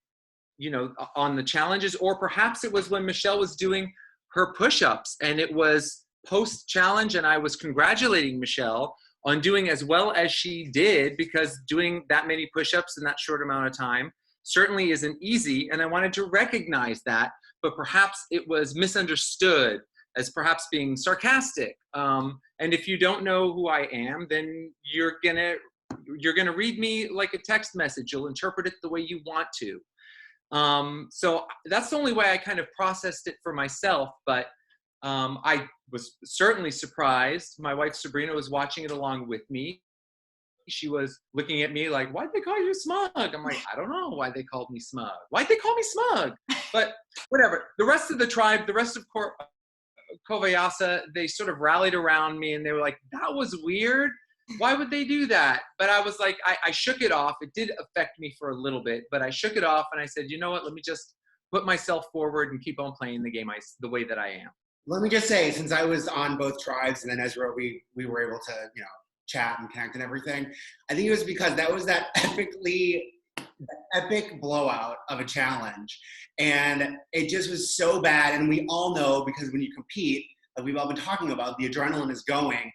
the challenges, or perhaps it was when Michelle was doing her push-ups and it was post-challenge and I was congratulating Michelle on doing as well as she did, because doing that many push-ups in that short amount of time certainly isn't easy, and I wanted to recognize that. But perhaps it was misunderstood as perhaps being sarcastic. And if you don't know who I am, then you're gonna read me like a text message. You'll interpret it the way you want to. So that's the only way I kind of processed it for myself. But I was certainly surprised. My wife Sabrina was watching it along with me. She was looking at me like, why'd they call you smug? I'm like, I don't know why they called me smug. Why'd they call me smug? But whatever. The rest of the tribe, the rest of Kobayasa, they sort of rallied around me and they were like, that was weird. Why would they do that? But I was like, I shook it off. It did affect me for a little bit, but I shook it off and I said, you know what? Let me just put myself forward and keep on playing the game the way that I am. Let me just say, since I was on both tribes and then Ezra, we were able to, chat and connect and everything. I think it was because that was that epic blowout of a challenge. And it just was so bad. And we all know, because when you compete, like we've all been talking about, the adrenaline is going.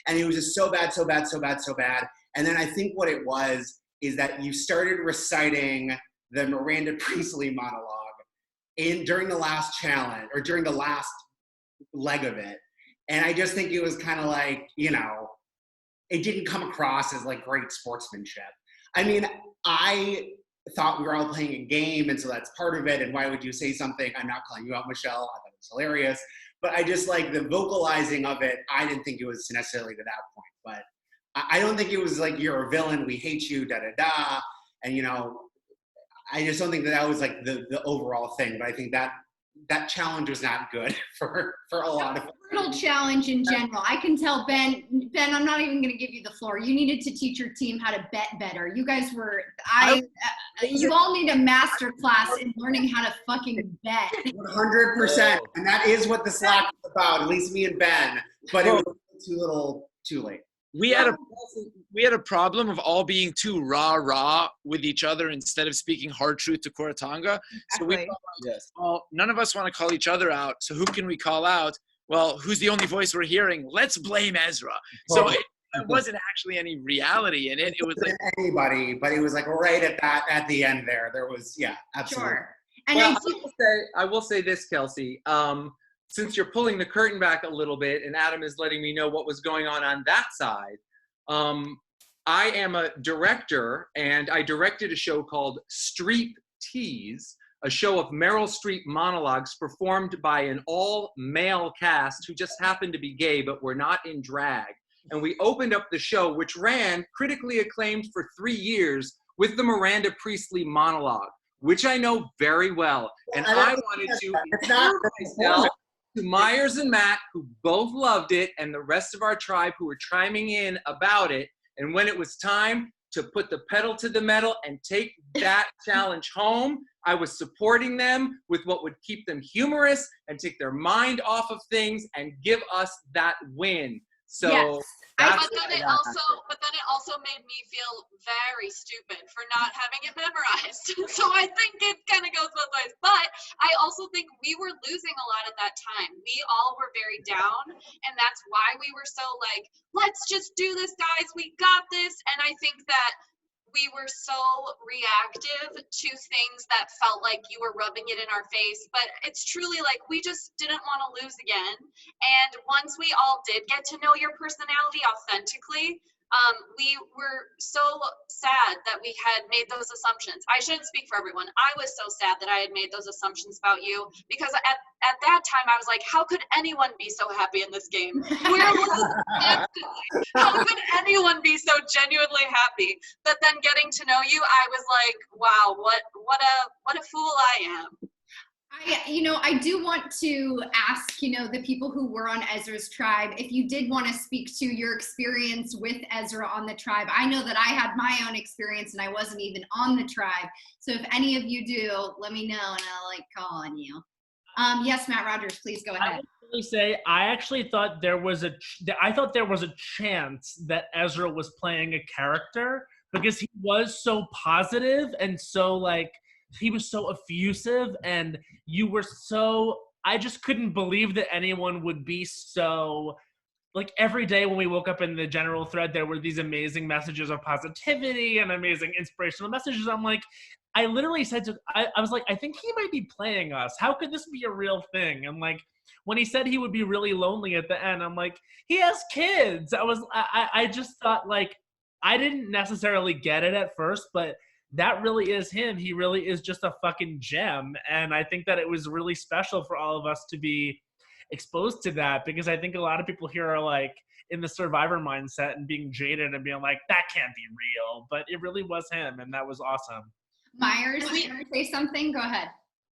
And it was just so bad, so bad, so bad, so bad. And then I think what it was is that you started reciting the Miranda Priestly monologue during the last challenge, or during the last leg of it. And I just think it was kind of like, it didn't come across as like great sportsmanship. I mean, I thought we were all playing a game, and so that's part of it. And why would you say something? I'm not calling you out, Michelle. I thought it was hilarious. But I just like the vocalizing of it. I didn't think it was necessarily to that point. But I don't think it was like, you're a villain, we hate you, da-da-da. And, I just don't think that was like the overall thing. But I think that challenge was not good for a lot of brutal challenge in general. I can tell Ben, I'm not even going to give you the floor. You needed to teach your team how to bet better. You guys were, you all need a master class in learning how to fucking bet. 100%. And that is what the Slack is about, at least me and Ben. But it was too late. We had a problem of all being too rah with each other instead of speaking hard truth to Koratanga. So we thought, well, none of us want to call each other out. So who can we call out? Well, who's the only voice we're hearing? Let's blame Ezra. So it wasn't actually any reality in it. It was like anybody, but it was like right at the end there. There was, absolutely. Sure. And well, I will say this, Kelsey. Since you're pulling the curtain back a little bit and Adam is letting me know what was going on that side, I am a director, and I directed a show called Streep Tease, a show of Meryl Streep monologues performed by an all-male cast who just happened to be gay but were not in drag. And we opened up the show, which ran critically acclaimed for 3 years, with the Miranda Priestly monologue, which I know very well. And I wanted to introduce myself to Myers and Matt, who both loved it, and the rest of our tribe who were chiming in about it. And when it was time to put the pedal to the metal and take that challenge home, I was supporting them with what would keep them humorous and take their mind off of things and give us that win. So yes. But then it also made me feel very stupid for not having it memorized. So I think it kind of goes both ways. But I also think we were losing a lot at that time. We all were very down, and that's why we were so like, let's just do this, guys. We got this. And I think that we were so reactive to things that felt like you were rubbing it in our face, but it's truly like we just didn't want to lose again. And once we all did get to know your personality authentically, we were so sad that we had made those assumptions. I shouldn't speak for everyone. I was so sad that I had made those assumptions about you, because at that time I was like, how could anyone be so happy in this game? How could anyone be so genuinely happy? But then getting to know you, I was like, wow, what a fool I am. I do want to ask, the people who were on Ezra's tribe, if you did want to speak to your experience with Ezra on the tribe. I know that I had my own experience and I wasn't even on the tribe. So if any of you do, let me know and I'll call on you. Yes, Matt Rogers, please go ahead. I would really say I actually thought there was a chance that Ezra was playing a character, because he was so positive and so he was so effusive, and you were so, I just couldn't believe that anyone would be so, every day when we woke up in the general thread, there were these amazing messages of positivity and amazing inspirational messages. I'm like, I literally said I was like, I think he might be playing us. How could this be a real thing? And when he said he would be really lonely at the end, I'm like, he has kids. I just thought I didn't necessarily get it at first, but that really is him. He really is just a fucking gem. And I think that it was really special for all of us to be exposed to that, because I think a lot of people here are like in the survivor mindset and being jaded and being like, that can't be real. But it really was him, and that was awesome. Myers, you want to say something? Go ahead.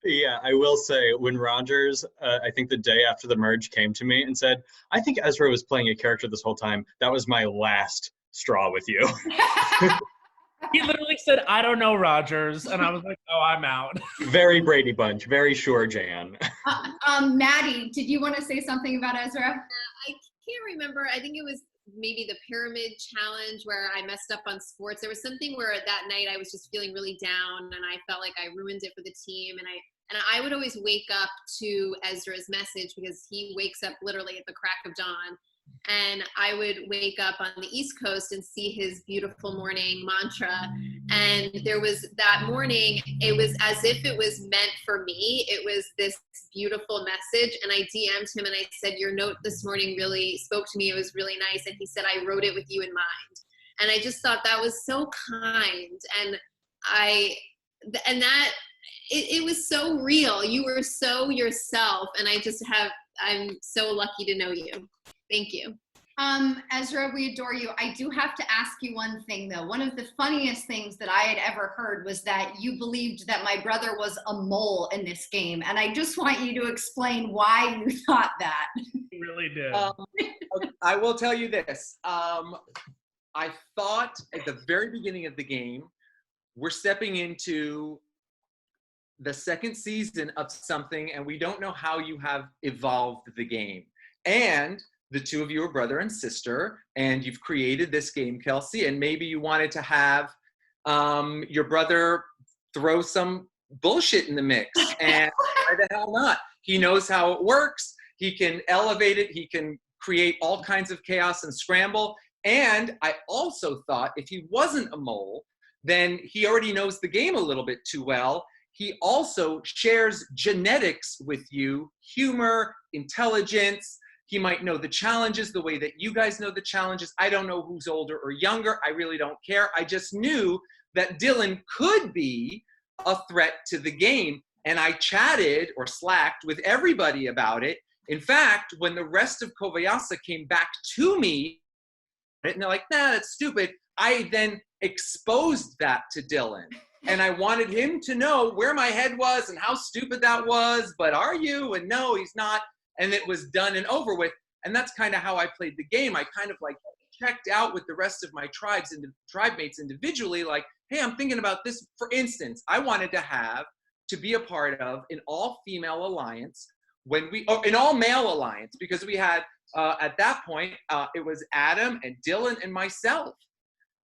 Yeah, I will say when Rogers, I think the day after the merge, came to me and said, I think Ezra was playing a character this whole time. That was my last straw with you. He literally said, I don't know, Rogers. And I was like, oh, I'm out. Very Brady Bunch, very sure, Jan. Maddie, did you want to say something about Ezra? I can't remember. I think it was maybe the pyramid challenge where I messed up on sports. There was something where that night I was just feeling really down and I felt like I ruined it for the team. And I would always wake up to Ezra's message because he wakes up literally at the crack of dawn. And I would wake up on the East Coast and see his beautiful morning mantra. And there was that morning, it was as if it was meant for me. It was this beautiful message. And I DM'd him and I said, your note this morning really spoke to me. It was really nice. And he said, I wrote it with you in mind. And I just thought that was so kind. And it was so real. You were so yourself. And I'm so lucky to know you. Thank you. Ezra, we adore you. I do have to ask you one thing, though. One of the funniest things that I had ever heard was that you believed that my brother was a mole in this game. And I just want you to explain why you thought that. He really did. I will tell you this. I thought at the very beginning of the game, we're stepping into the second season of something, and we don't know how you have evolved the game. And the two of you are brother and sister, and you've created this game, Kelsey, and maybe you wanted to have your brother throw some bullshit in the mix, and why the hell not? He knows how it works. He can elevate it. He can create all kinds of chaos and scramble. And I also thought if he wasn't a mole, then he already knows the game a little bit too well. He also shares genetics with you, humor, intelligence. He might know the challenges the way that you guys know the challenges. I don't know who's older or younger. I really don't care. I just knew that Dylan could be a threat to the game. And I chatted or slacked with everybody about it. In fact, when the rest of Kobayasa came back to me, and they're like, nah, that's stupid, I then exposed that to Dylan. And I wanted him to know where my head was and how stupid that was. But are you? And no, he's not. And it was done and over with. And that's kind of how I played the game. I kind of like checked out with the rest of my tribe mates individually, like, hey, I'm thinking about this. For instance, I wanted to be a part of an all-female alliance or an all-male alliance, because we had, at that point, it was Adam and Dylan and myself.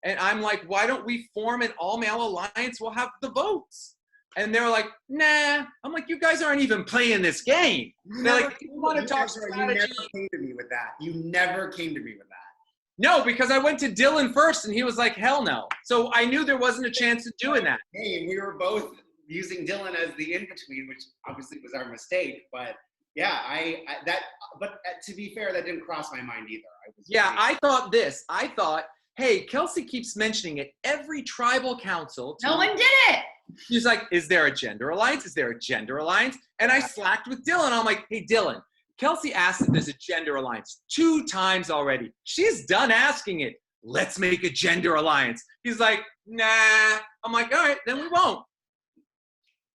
And I'm like, why don't we form an all-male alliance? We'll have the votes. And they're like, nah. I'm like, you guys aren't even playing this game. They're like, you want to talk strategy? You never came to me with that. You never came to me with that. No, because I went to Dylan first, and he was like, hell no. So I knew there wasn't a chance of doing that. Hey, and we were both using Dylan as the in-between, which obviously was our mistake. But yeah, but to be fair, that didn't cross my mind either. I thought this. I thought, hey, Kelsey keeps mentioning it every tribal council. No one did it. She's like, is there a gender alliance? Is there a gender alliance? And I slacked with Dylan. I'm like, hey, Dylan, Kelsey asked if there's a gender alliance 2 times already. She's done asking it. Let's make a gender alliance. He's like, nah. I'm like, all right, then we won't.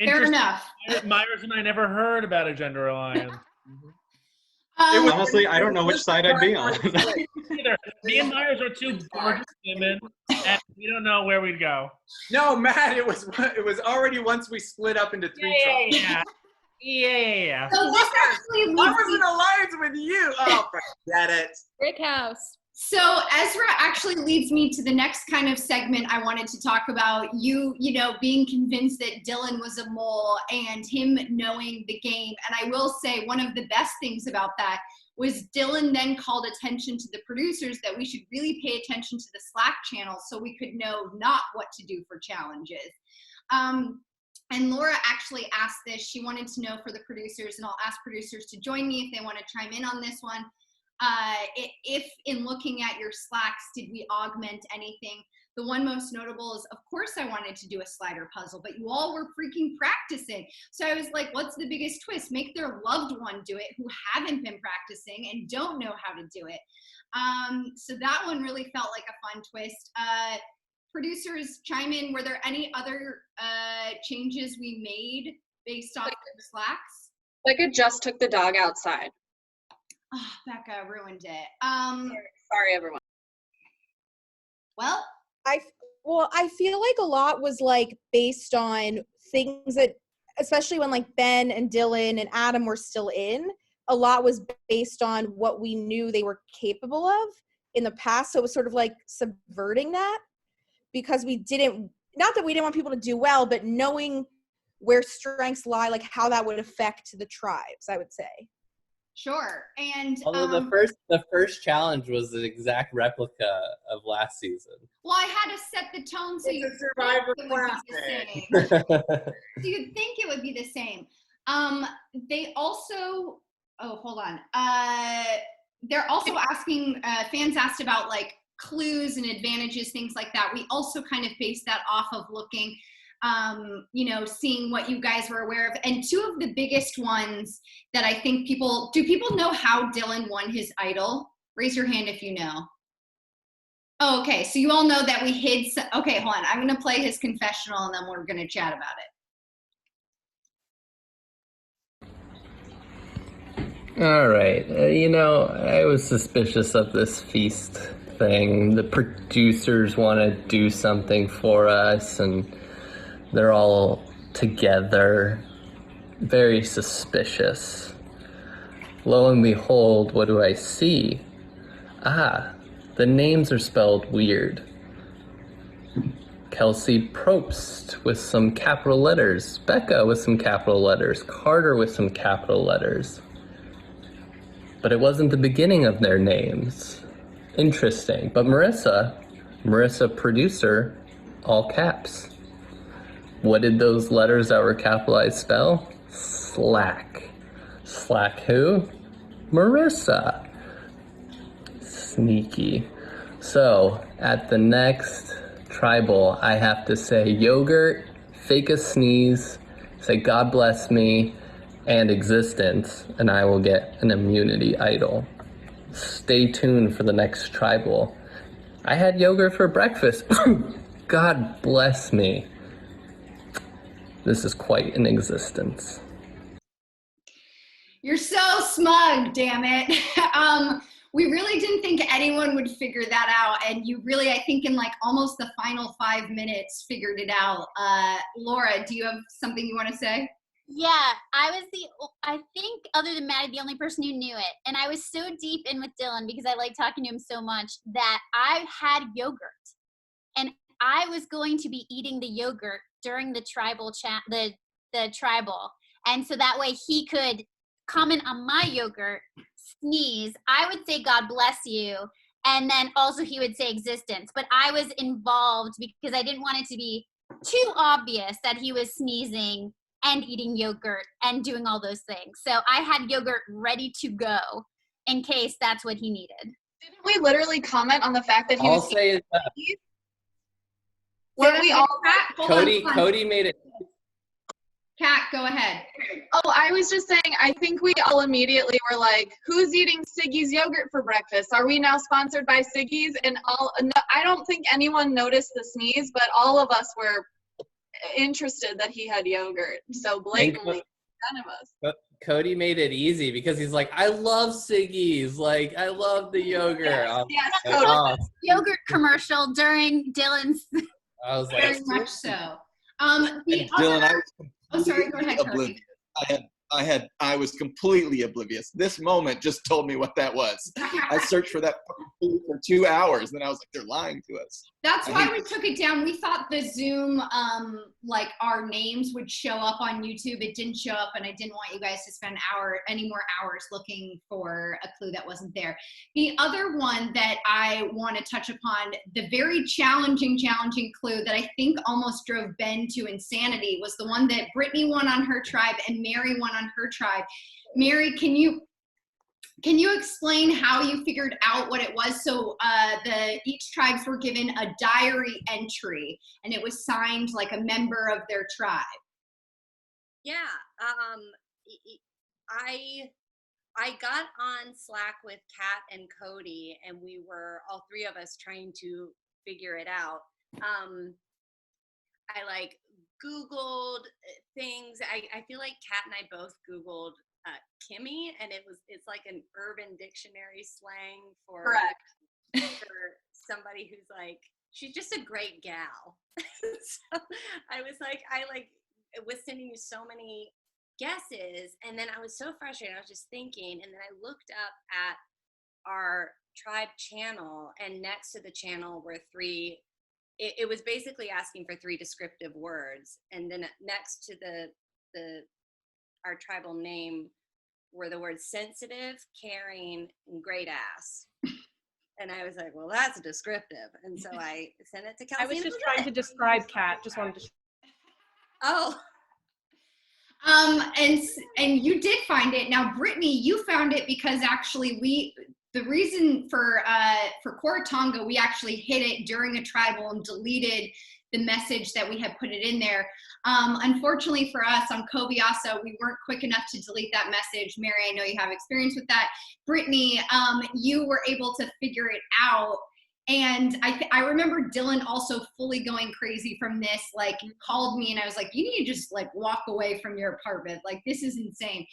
Fair enough. Myers and I never heard about a gender alliance. Honestly, I don't know which side I'd be on. Either. Me and Myers are 2 gorgeous women, and we don't know where we'd go. No, Matt, it was already once we split up into 3 tribes. Yeah. So this actually leads I was in alliance with you. Oh, forget it. Brick house. So Ezra actually leads me to the next kind of segment I wanted to talk about. You know, being convinced that Dylan was a mole and him knowing the game. And I will say one of the best things about that was Dylan then called attention to the producers that we should really pay attention to the Slack channel so we could know not what to do for challenges. And Laura actually asked this. She wanted to know for the producers, and I'll ask producers to join me if they want to chime in on this one. if in looking at your Slacks, did we augment anything? The one most notable is, of course, I wanted to do a slider puzzle, but you all were freaking practicing. So I was like, what's the biggest twist? Make their loved one do it who haven't been practicing and don't know how to do it. So that one really felt like a fun twist. Producers, chime in. Were there any other changes we made based on the Slacks? Becca just took the dog outside. Oh, Becca ruined it. Sorry, everyone. Well, I feel like a lot was like based on things that, especially when like Ben and Dylan and Adam were still in, a lot was based on what we knew they were capable of in the past. So it was sort of like subverting that, because we didn't, not that we didn't want people to do well, but knowing where strengths lie, like how that would affect the tribes, I would say. Sure. And Although the first challenge was the exact replica of last season. well, I had to set the tone so you'd think it would be the same. So you'd think it would be the same. They also, oh, hold on. They're also asking, fans asked about like clues and advantages, things like that. We also kind of based that off of looking, you know, seeing what you guys were aware of. And two of the biggest ones that I think do people know how Dylan won his idol? Raise your hand if you know. Oh, okay. So you all know that we hid. Okay, hold on. I'm going to play his confessional and then we're going to chat about it. All right. You know, I was suspicious of this feast thing. The producers want to do something for us, and they're all together. Very suspicious. Lo and behold, what do I see? Ah, the names are spelled weird. Kelsey Probst with some capital letters. Becca with some capital letters. Carter with some capital letters. But it wasn't the beginning of their names. Interesting. But Marissa producer, all caps. What did those letters that were capitalized spell? Slack. Slack who? Marissa. Sneaky. So, at the next tribal, I have to say yogurt, fake a sneeze, say God bless me, and existence, and I will get an immunity idol. Stay tuned for the next tribal. I had yogurt for breakfast. God bless me. This is quite an existence. You're so smug, damn it. We really didn't think anyone would figure that out. And you really, I think in like almost the final 5 minutes, figured it out. Laura, do you have something you want to say? Yeah, I think other than Maddie, the only person who knew it. And I was so deep in with Dylan because I like talking to him so much that I had yogurt. And I was going to be eating the yogurt during the tribal the tribal. And so that way he could comment on my yogurt, sneeze. I would say, God bless you. And then also he would say existence. But I was involved because I didn't want it to be too obvious that he was sneezing and eating yogurt and doing all those things. So I had yogurt ready to go in case that's what he needed. Didn't we literally comment on the fact that he I'll was say Weren't we all Cody made it. Kat, go ahead. Oh, I was just saying, I think we all immediately were like, who's eating Siggy's yogurt for breakfast? Are we now sponsored by Siggy's? And I don't think anyone noticed the sneeze, but all of us were interested that he had yogurt. So blatantly, none of us. But Cody made it easy because he's like, I love Siggy's. Like, I love the yogurt. Yes, Cody. Oh. Yogurt commercial during Dylan's. I was like, very much so. Dylan, sorry, go ahead, Cody. I was completely oblivious. This moment just told me what that was. I searched for that for 2 hours, and I was like, they're lying to us. That's why we took it down. We thought the Zoom, like our names would show up on YouTube. It didn't show up, and I didn't want you guys to spend any more hours looking for a clue that wasn't there. The other one that I want to touch upon, the very challenging clue that I think almost drove Ben to insanity was the one that Brittany won on her tribe and Mary won on her tribe. Mary, can you Can you explain how you figured out what it was? So each tribes were given a diary entry, and it was signed like a member of their tribe. Yeah, I got on Slack with Kat and Cody, and we were all three of us trying to figure it out. I like Googled things. I feel like Kat and I both Googled Kimmy, and it's like an Urban Dictionary slang for somebody who's like, she's just a great gal. So I was sending you so many guesses, and then I was so frustrated. I was just thinking, and then I looked up at our tribe channel, and next to the channel were three. It was basically asking for 3 descriptive words, and then next to our tribal name were the words sensitive, caring, and great ass. And I was like, well, that's descriptive. And so I sent it to Kelsey. I was just trying to describe Kat. Just wanted to. Oh. And you did find it. Now, Brittany, you found it because actually the reason for Coratonga, we actually hit it during a tribal and deleted the message that we had put it in there. Unfortunately for us on Kobiasa, we weren't quick enough to delete that message. Mary, I know you have experience with that. Brittany, you were able to figure it out. And I remember Dylan also fully going crazy from this, like called me and I was like, you need to just like walk away from your apartment. Like, this is insane.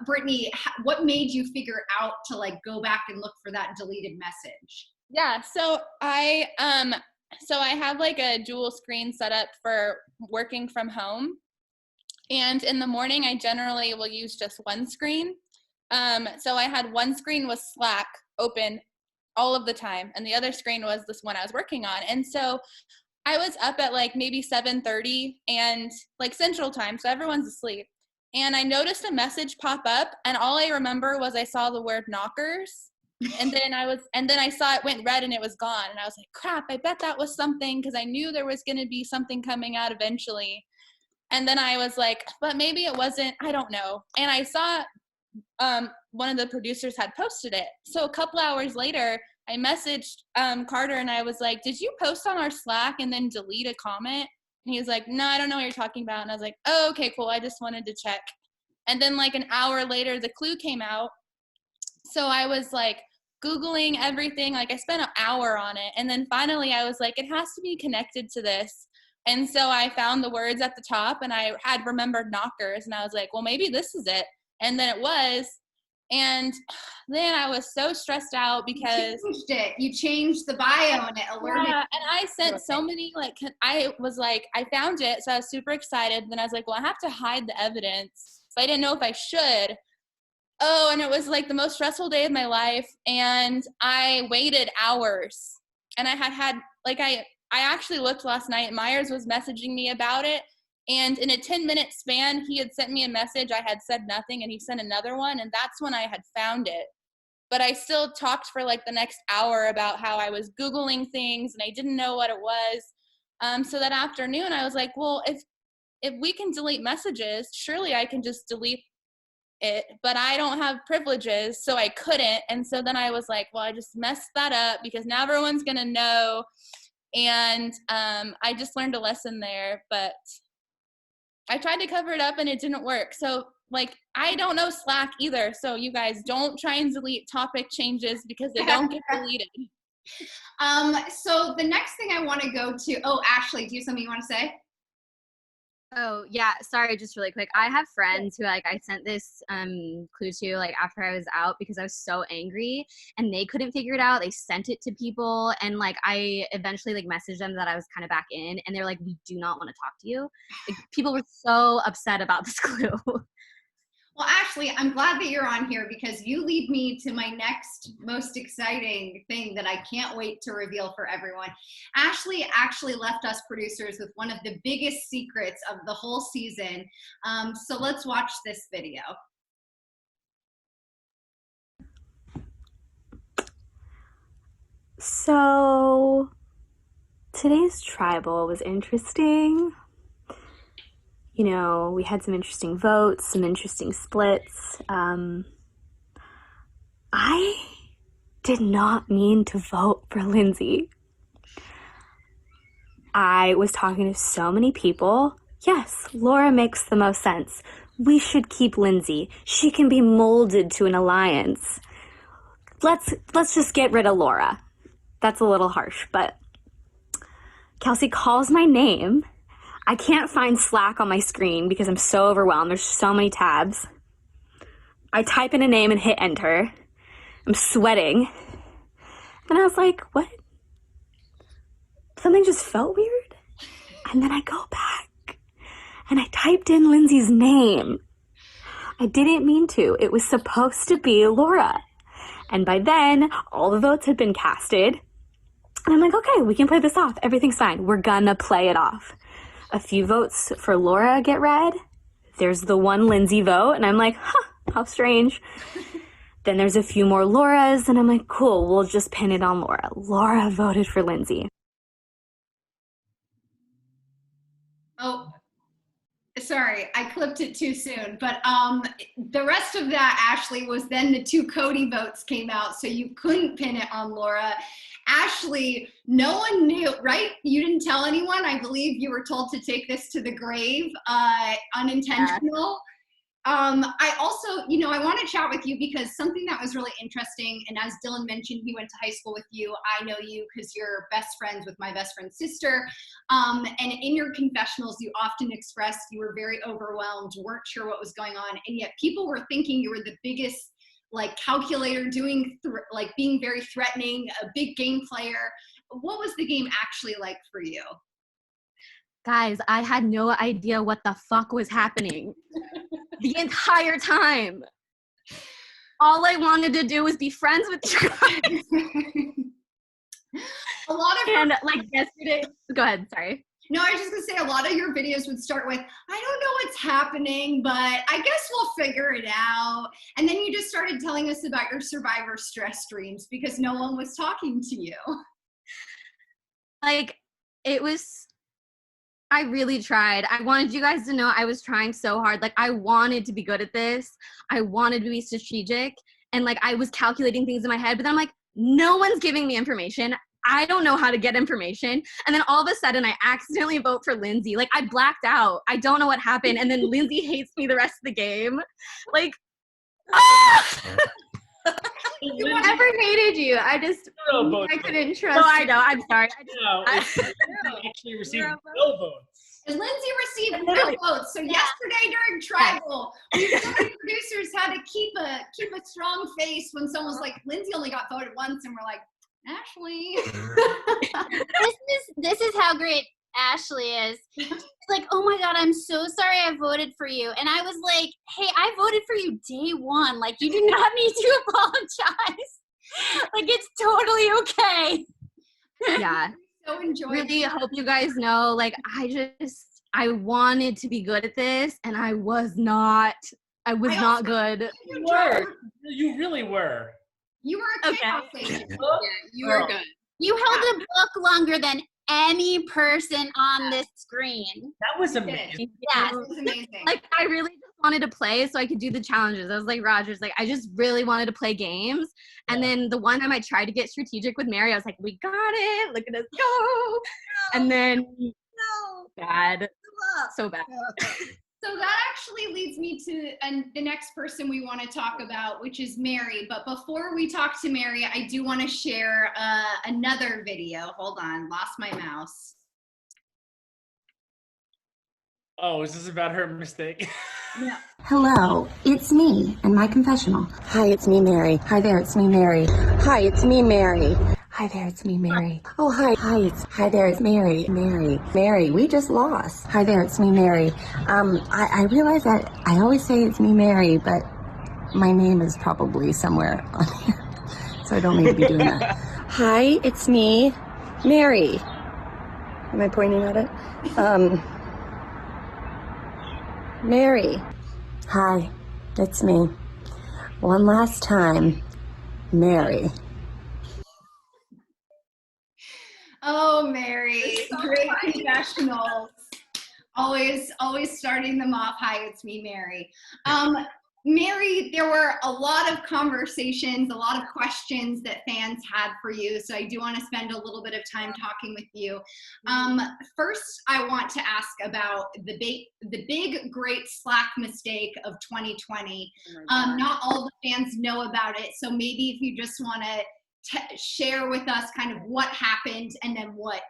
Brittany, what made you figure out to like go back and look for that deleted message? Yeah, so I have like a dual screen set up for working from home. And in the morning, I generally will use just one screen. So I had one screen with Slack open all of the time, and the other screen was this one I was working on. And so I was up at like maybe 7:30 and like Central Time, so everyone's asleep. And I noticed a message pop up, and all I remember was I saw the word knockers. And then I saw it went red and it was gone. And I was like, crap, I bet that was something, because I knew there was going to be something coming out eventually. And then I was like, but maybe it wasn't, I don't know. And I saw one of the producers had posted it. So a couple hours later, I messaged Carter and I was like, did you post on our Slack and then delete a comment? And he was like, no, I don't know what you're talking about. And I was like, oh, okay, cool. I just wanted to check. And then like an hour later, the clue came out. So I was like Googling everything. Like I spent an hour on it. And then finally I was like, it has to be connected to this. And so I found the words at the top and I had remembered knockers. And I was like, well, maybe this is it. And then it was. And then I was so stressed out because you changed the bio and it alerted. Yeah, and I sent so many, like, I was like, I found it. So I was super excited. Then I was like, well, I have to hide the evidence. But I didn't know if I should. Oh, and it was like the most stressful day of my life. And I waited hours. And I had like, I actually looked last night. Myers was messaging me about it. And in a 10-minute span, he had sent me a message. I had said nothing, and he sent another one, and that's when I had found it. But I still talked for like the next hour about how I was Googling things, and I didn't know what it was. So that afternoon, I was like, well, if we can delete messages, surely I can just delete it. But I don't have privileges, so I couldn't. And so then I was like, well, I just messed that up because now everyone's going to know. And I just learned a lesson there, but I tried to cover it up and it didn't work. So like, I don't know Slack either. So you guys don't try and delete topic changes because they don't get deleted. So the next thing I want to go to, Ashley, do you have something you want to say? Oh, yeah. Sorry, just really quick. I have friends who like I sent this clue to like after I was out because I was so angry and they couldn't figure it out. They sent it to people and like I eventually like messaged them that I was kind of back in and they're like, we do not want to talk to you. Like, people were so upset about this clue. Well, Ashley, I'm glad that you're on here because you lead me to my next most exciting thing that I can't wait to reveal for everyone. Ashley actually left us producers with one of the biggest secrets of the whole season. So let's watch this video. So today's tribal was interesting. You know, we had some interesting votes, some interesting splits. I did not mean to vote for Lindsay. I was talking to so many people. Yes, Laura makes the most sense. We should keep Lindsay. She can be molded to an alliance. Let's just get rid of Laura. That's a little harsh, but Kelsey calls my name. I can't find Slack on my screen because I'm so overwhelmed. There's so many tabs. I type in a name and hit enter. I'm sweating. And I was like, what? Something just felt weird. And then I go back and I typed in Lindsay's name. I didn't mean to. It was supposed to be Laura. And by then, all the votes had been casted. And I'm like, okay, we can play this off. Everything's fine. We're gonna play it off. A few votes for Laura get read. There's the one Lindsay vote. And I'm like, how strange. Then there's a few more Lauras. And I'm like, cool, we'll just pin it on Laura. Laura voted for Lindsay. Oh, sorry, I clipped it too soon. But the rest of that, Ashley, was then the 2 Cody votes came out, so you couldn't pin it on Laura. Ashley, no one knew, right? You didn't tell anyone. I believe you were told to take this to the grave, unintentional. I also, I want to chat with you because something that was really interesting, and as Dylan mentioned, he went to high school with you. I know you because you're best friends with my best friend's sister. And in your confessionals, you often expressed you were very overwhelmed, weren't sure what was going on, and yet people were thinking you were the biggest calculator, being very threatening, a big game player. What was the game actually like for you? Guys, I had no idea what the fuck was happening the entire time. All I wanted to do was be friends with you guys. A lot of and yesterday, go ahead, sorry. No, I was just gonna say a lot of your videos would start with, I don't know what's happening, but I guess we'll figure it out. And then you just started telling us about your Survivor stress streams because no one was talking to you. I really tried. I wanted you guys to know I was trying so hard. I wanted to be good at this. I wanted to be strategic. And I was calculating things in my head, but then I'm like, no one's giving me information. I don't know how to get information. And then all of a sudden I accidentally vote for Lindsay. I blacked out. I don't know what happened. And then Lindsay hates me the rest of the game. Never hated you. I couldn't trust. No, I know. I'm sorry. Actually received no votes. And Lindsay received no votes. So yesterday during Tribal, we producers had to keep a strong face when someone was like, Lindsay only got voted once, and we're like, Ashley. This is how great Ashley is. She's like, oh my God, I'm so sorry I voted for you. And I was like, hey, I voted for you day one. You do not need to apologize. It's totally okay. Yeah. So enjoyable. Really hope you guys know, I wanted to be good at this, and I was not. I was not good. You were. You really were. You were a chaos agent. Yeah, you were good. You held a book longer than any person on this screen. That was amazing. Yes. That was amazing. I really just wanted to play so I could do the challenges. I was like, Rogers, I just really wanted to play games. And then the one time I tried to get strategic with Mary, I was like, we got it. Look at us go. And then bad. So bad. So that actually leads me to the next person we want to talk about, which is Mary. But before we talk to Mary, I do want to share another video. Hold on, lost my mouse. Oh, is this about her mistake? No. Hello, it's me and my confessional. Hi, it's me, Mary. Hi there, it's me, Mary. Hi, it's me, Mary. Hi there, it's me, Mary. Oh, hi. Hi there, it's Mary. Mary, we just lost. Hi there, it's me, Mary. I realize that I always say it's me, Mary, but my name is probably somewhere on here, so I don't need to be doing that. Hi, it's me, Mary. Am I pointing at it? Mary. Hi, it's me. One last time, Mary. Oh, Mary, great confessionals. Always starting them off. Hi, it's me, Mary. Mary, there were a lot of conversations, a lot of questions that fans had for you. So I do want to spend a little bit of time talking with you. First, I want to ask about the big, great Slack mistake of 2020. Not all the fans know about it. So maybe if you just want to share with us kind of what happened and then what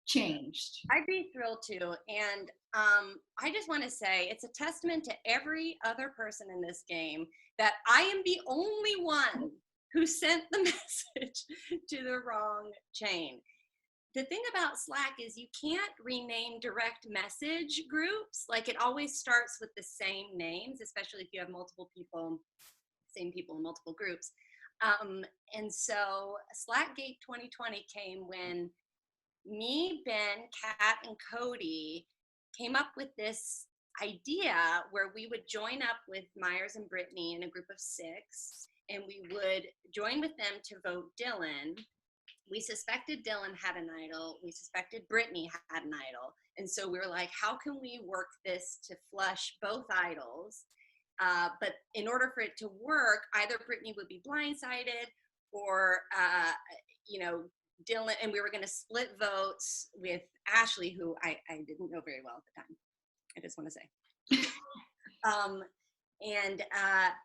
changed. I'd be thrilled to. And I just want to say it's a testament to every other person in this game that I am the only one who sent the message to the wrong chain. The thing about Slack is you can't rename direct message groups. Like, it always starts with the same names, especially if you have multiple people, same people in multiple groups. And so Slackgate 2020 came when me, Ben, Kat, and Cody came up with this idea where we would join up with Myers and Brittany in a group of 6, and we would join with them to vote Dylan. We suspected Dylan had an idol. We suspected Brittany had an idol. And so we were like, how can we work this to flush both idols? But in order for it to work, either Brittany would be blindsided or, Dylan, and we were going to split votes with Ashley, who I didn't know very well at the time. I just want to say.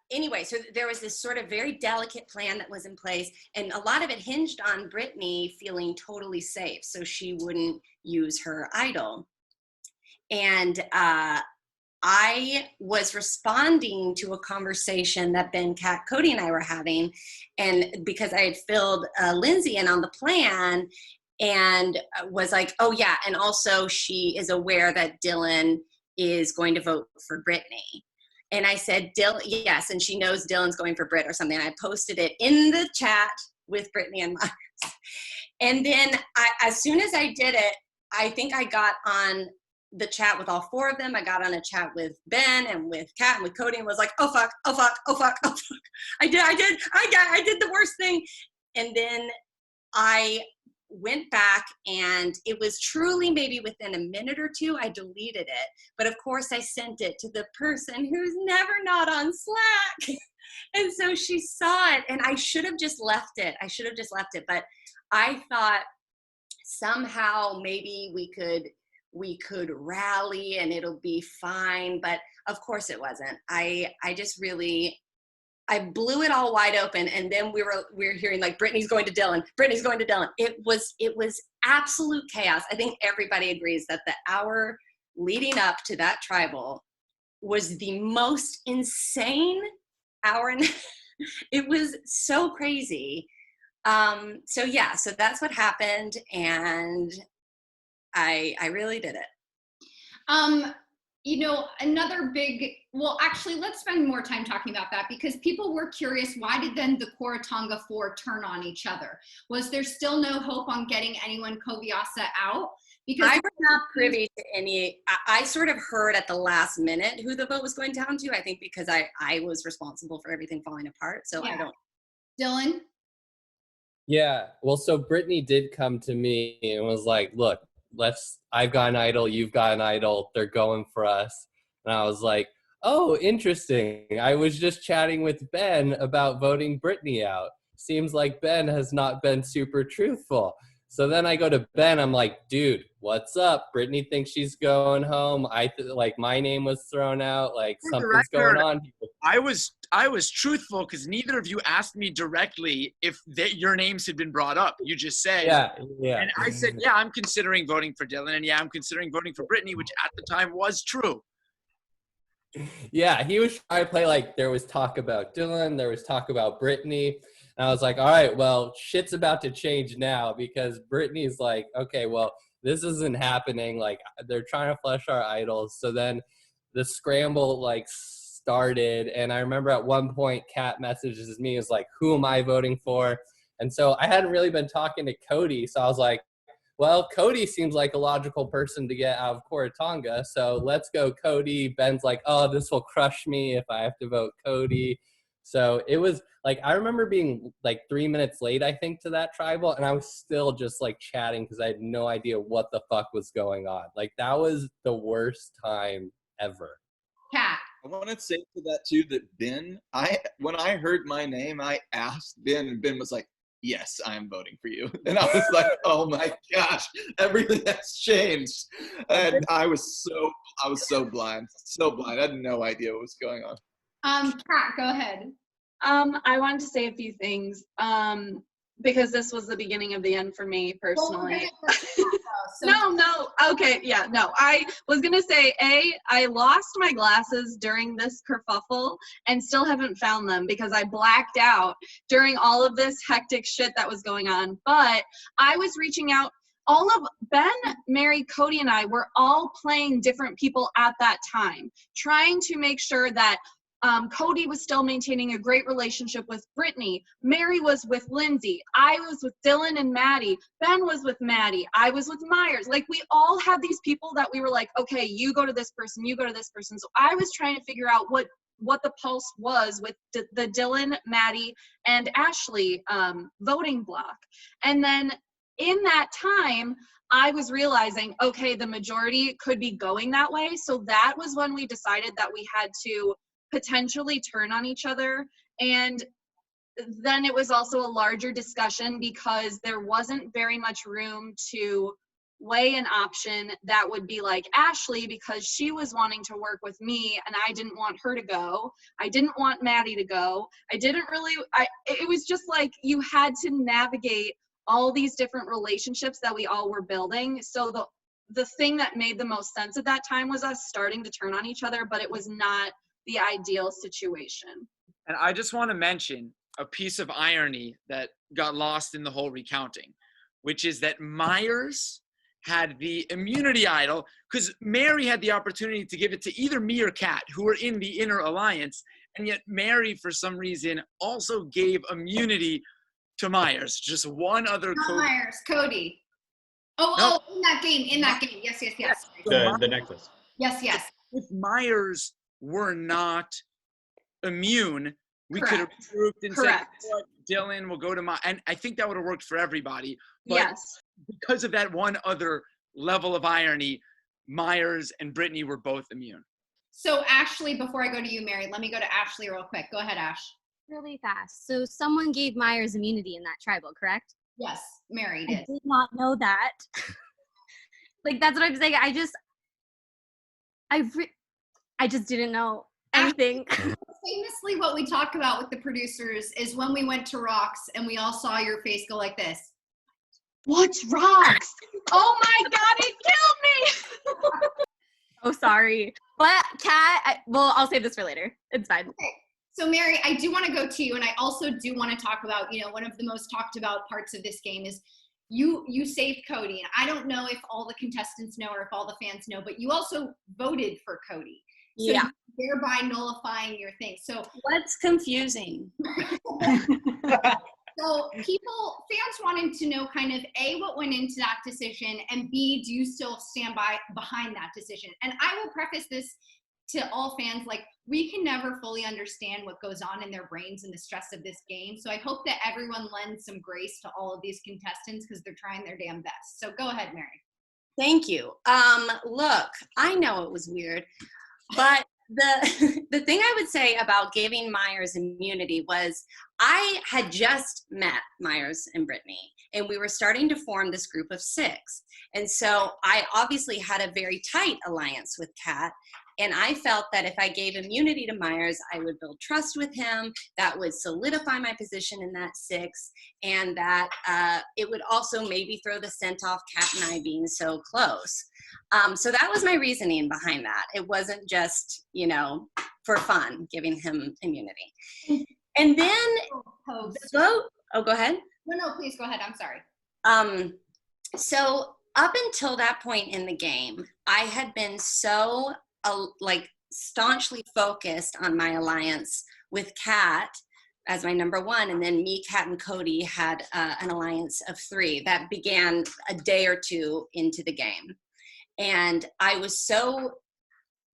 Anyway, so there was this sort of very delicate plan that was in place, and a lot of it hinged on Brittany feeling totally safe so she wouldn't use her idol. And I was responding to a conversation that Ben, Kat, Cody, and I were having, and because I had filled Lindsay in on the plan, and was like, oh yeah, and also she is aware that Dylan is going to vote for Brittany. And I said, Dylan, yes, and she knows Dylan's going for Britt or something. I posted it in the chat with Brittany and Myers. And then as soon as I did it, I think I got on the chat with all 4 of them. I got on a chat with Ben and with Kat and with Cody and was like, oh fuck, oh fuck, oh fuck, oh fuck. I did the worst thing. And then I went back, and it was truly maybe within a minute or 2, I deleted it. But of course I sent it to the person who's never not on Slack. And so she saw it, and I should have just left it. But I thought somehow maybe we could rally and it'll be fine. But of course it wasn't. I blew it all wide open, and then we were hearing like, Brittany's going to Dylan. It was absolute chaos. I think everybody agrees that the hour leading up to that tribal was the most insane hour, and it was so crazy. So that's what happened, and I really did it. Actually, let's spend more time talking about that, because people were curious, why did then the Coratonga 4 turn on each other? Was there still no hope on getting anyone Kobiasa out? Because I was not privy to any, I sort of heard at the last minute who the vote was going down to, I think because I was responsible for everything falling apart, so yeah. I don't. Dylan? Yeah, well, so Brittany did come to me and was like, look, I've got an idol, you've got an idol, they're going for us. And I was like, oh, interesting. I was just chatting with Ben about voting Brittany out. Seems like Ben has not been super truthful. So then I go to Ben, I'm like, dude, what's up? Brittany thinks she's going home. My name was thrown out, like something's going on. I was truthful because neither of you asked me directly if your names had been brought up. You just said, yeah. And I said, yeah, I'm considering voting for Dylan, and yeah, I'm considering voting for Brittany, which at the time was true. Yeah, he was trying to play like there was talk about Dylan, there was talk about Brittany. And I was like, all right, well, shit's about to change now, because Brittany's like, okay, well, this isn't happening. Like, they're trying to flush our idols. So then the scramble started, and I remember at one point Kat messages me, is like, who am I voting for? And so I hadn't really been talking to Cody, so I was like, well, Cody seems like a logical person to get out of Coratonga, so let's go Cody. Ben's like, oh, this will crush me if I have to vote Cody. So it was like, I remember being like 3 minutes late, I think, to that tribal, and I was still just like chatting because I had no idea what the fuck was going on. Like, that was the worst time ever. Kat. I want to say to that too that Ben, when I heard my name, I asked Ben, and Ben was like, "Yes, I am voting for you." And I was like, "Oh my gosh, everything has changed." And I was so blind. I had no idea what was going on. Kat, go ahead. I wanted to say a few things because this was the beginning of the end for me personally. No. Okay, yeah, no. I was gonna say, I lost my glasses during this kerfuffle and still haven't found them because I blacked out during all of this hectic shit that was going on. But I was reaching out. All of Ben, Mary, Cody, and I were all playing different people at that time, trying to make sure that Cody was still maintaining a great relationship with Brittany. Mary was with Lindsay. I was with Dylan and Maddie. Ben was with Maddie. I was with Myers. Like, we all had these people that we were like, okay, you go to this person, you go to this person. So I was trying to figure out what the pulse was with the Dylan, Maddie, and Ashley voting block. And then in that time, I was realizing, okay, the majority could be going that way. So that was when we decided that we had to potentially turn on each other. And then it was also a larger discussion because there wasn't very much room to weigh an option that would be like Ashley, because she was wanting to work with me and I didn't want her to go. I didn't want Maddie to go. It was just like you had to navigate all these different relationships that we all were building. So the thing that made the most sense at that time was us starting to turn on each other, but it was not the ideal situation. And I just want to mention a piece of irony that got lost in the whole recounting, which is that Myers had the immunity idol because Mary had the opportunity to give it to either me or Kat, who were in the inner alliance, and yet Mary, for some reason, also gave immunity to Myers. Just one other. Not Myers, Cody. Oh, in that game. Yes. The necklace. Yes. If Myers were not immune, we could have grouped and said, Dylan will go to and I think that would have worked for everybody. But because of that one other level of irony, Myers and Brittany were both immune. So Ashley, before I go to you, Mary, let me go to Ashley real quick. Go ahead, Ash. Really fast. So someone gave Myers immunity in that tribal, correct? Yes, Mary did. I did not know that. Like, that's what I'm saying. I just didn't know anything. Famously, what we talk about with the producers is when we went to Rocks and we all saw your face go like this. What's Rocks? Oh my God, it killed me. Oh, sorry. But Kat, I'll save this for later. It's fine. Okay. So Mary, I do want to go to you, and I also do want to talk about, one of the most talked about parts of this game is you saved Cody. And I don't know if all the contestants know or if all the fans know, but you also voted for Cody. So Yeah. thereby nullifying your thing. So what's confusing? So fans wanted to know kind of A, what went into that decision, and B, do you still stand behind that decision? And I will preface this to all fans, like, we can never fully understand what goes on in their brains and the stress of this game. So I hope that everyone lends some grace to all of these contestants because they're trying their damn best. So go ahead, Mary. Thank you. Look, I know it was weird, but the thing I would say about giving Myers immunity was I had just met Myers and Brittany, and we were starting to form this group of 6. And so I obviously had a very tight alliance with Kat. And I felt that if I gave immunity to Myers, I would build trust with him, that would solidify my position in that 6, and that it would also maybe throw the scent off Kat and I being so close. So that was my reasoning behind that. It wasn't just, for fun, giving him immunity. And then the vote, go ahead. No, please go ahead. I'm sorry. So up until that point in the game, I had been so staunchly focused on my alliance with Kat as my number 1, and then me, Kat, and Cody had an alliance of 3 that began a day or 2 into the game. And I was so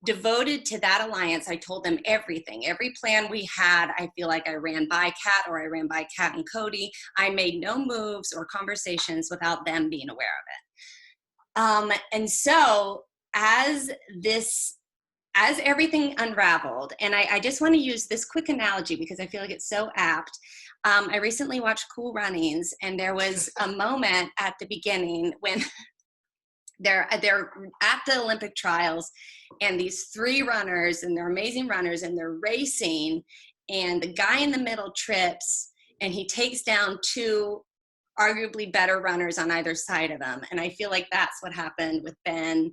devoted to that alliance. I told them everything, every plan we had. I feel like I ran by Kat, or I ran by Kat and Cody. I made no moves or conversations without them being aware of it. And so as this as everything unraveled, and I just want to use this quick analogy because I feel like it's so apt. I recently watched Cool Runnings, and there was a moment at the beginning when they're at the Olympic trials, and these 3 runners, and they're amazing runners, and they're racing, and the guy in the middle trips, and he takes down 2 arguably better runners on either side of them. And I feel like that's what happened with Ben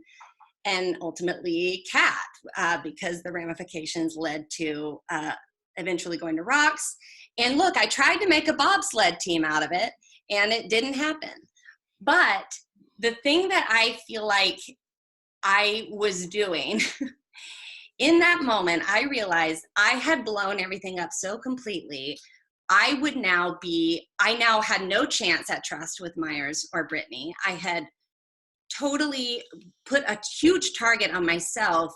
and ultimately Kat, because the ramifications led to eventually going to Rocks. And look, I tried to make a bobsled team out of it, and it didn't happen. But the thing that I feel like I was doing in that moment, I realized I had blown everything up so completely. I now had no chance at trust with Myers or Brittany. I had totally put a huge target on myself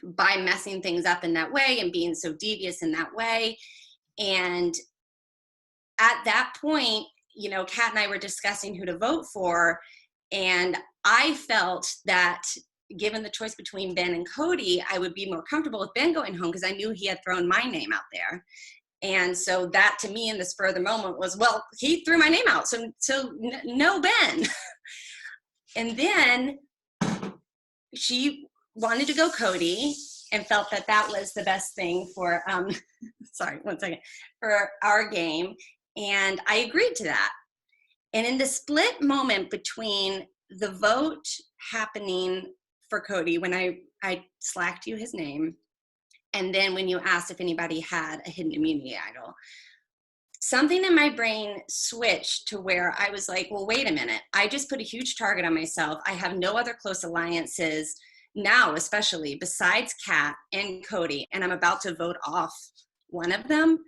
by messing things up in that way and being so devious in that way. And at that point, you know, Kat and I were discussing who to vote for. And I felt that given the choice between Ben and Cody, I would be more comfortable with Ben going home because I knew he had thrown my name out there. And so that to me in the spur of the moment was, well, he threw my name out. So no Ben. And then she wanted to go Cody and felt that that was the best thing for, sorry, one second, for our game. And I agreed to that. And in the split moment between the vote happening for Cody, when I slacked you his name, and then when you asked if anybody had a hidden immunity idol, something in my brain switched to where I was like, well, wait a minute. I just put a huge target on myself. I have no other close alliances now, especially besides Kat and Cody, and I'm about to vote off one of them.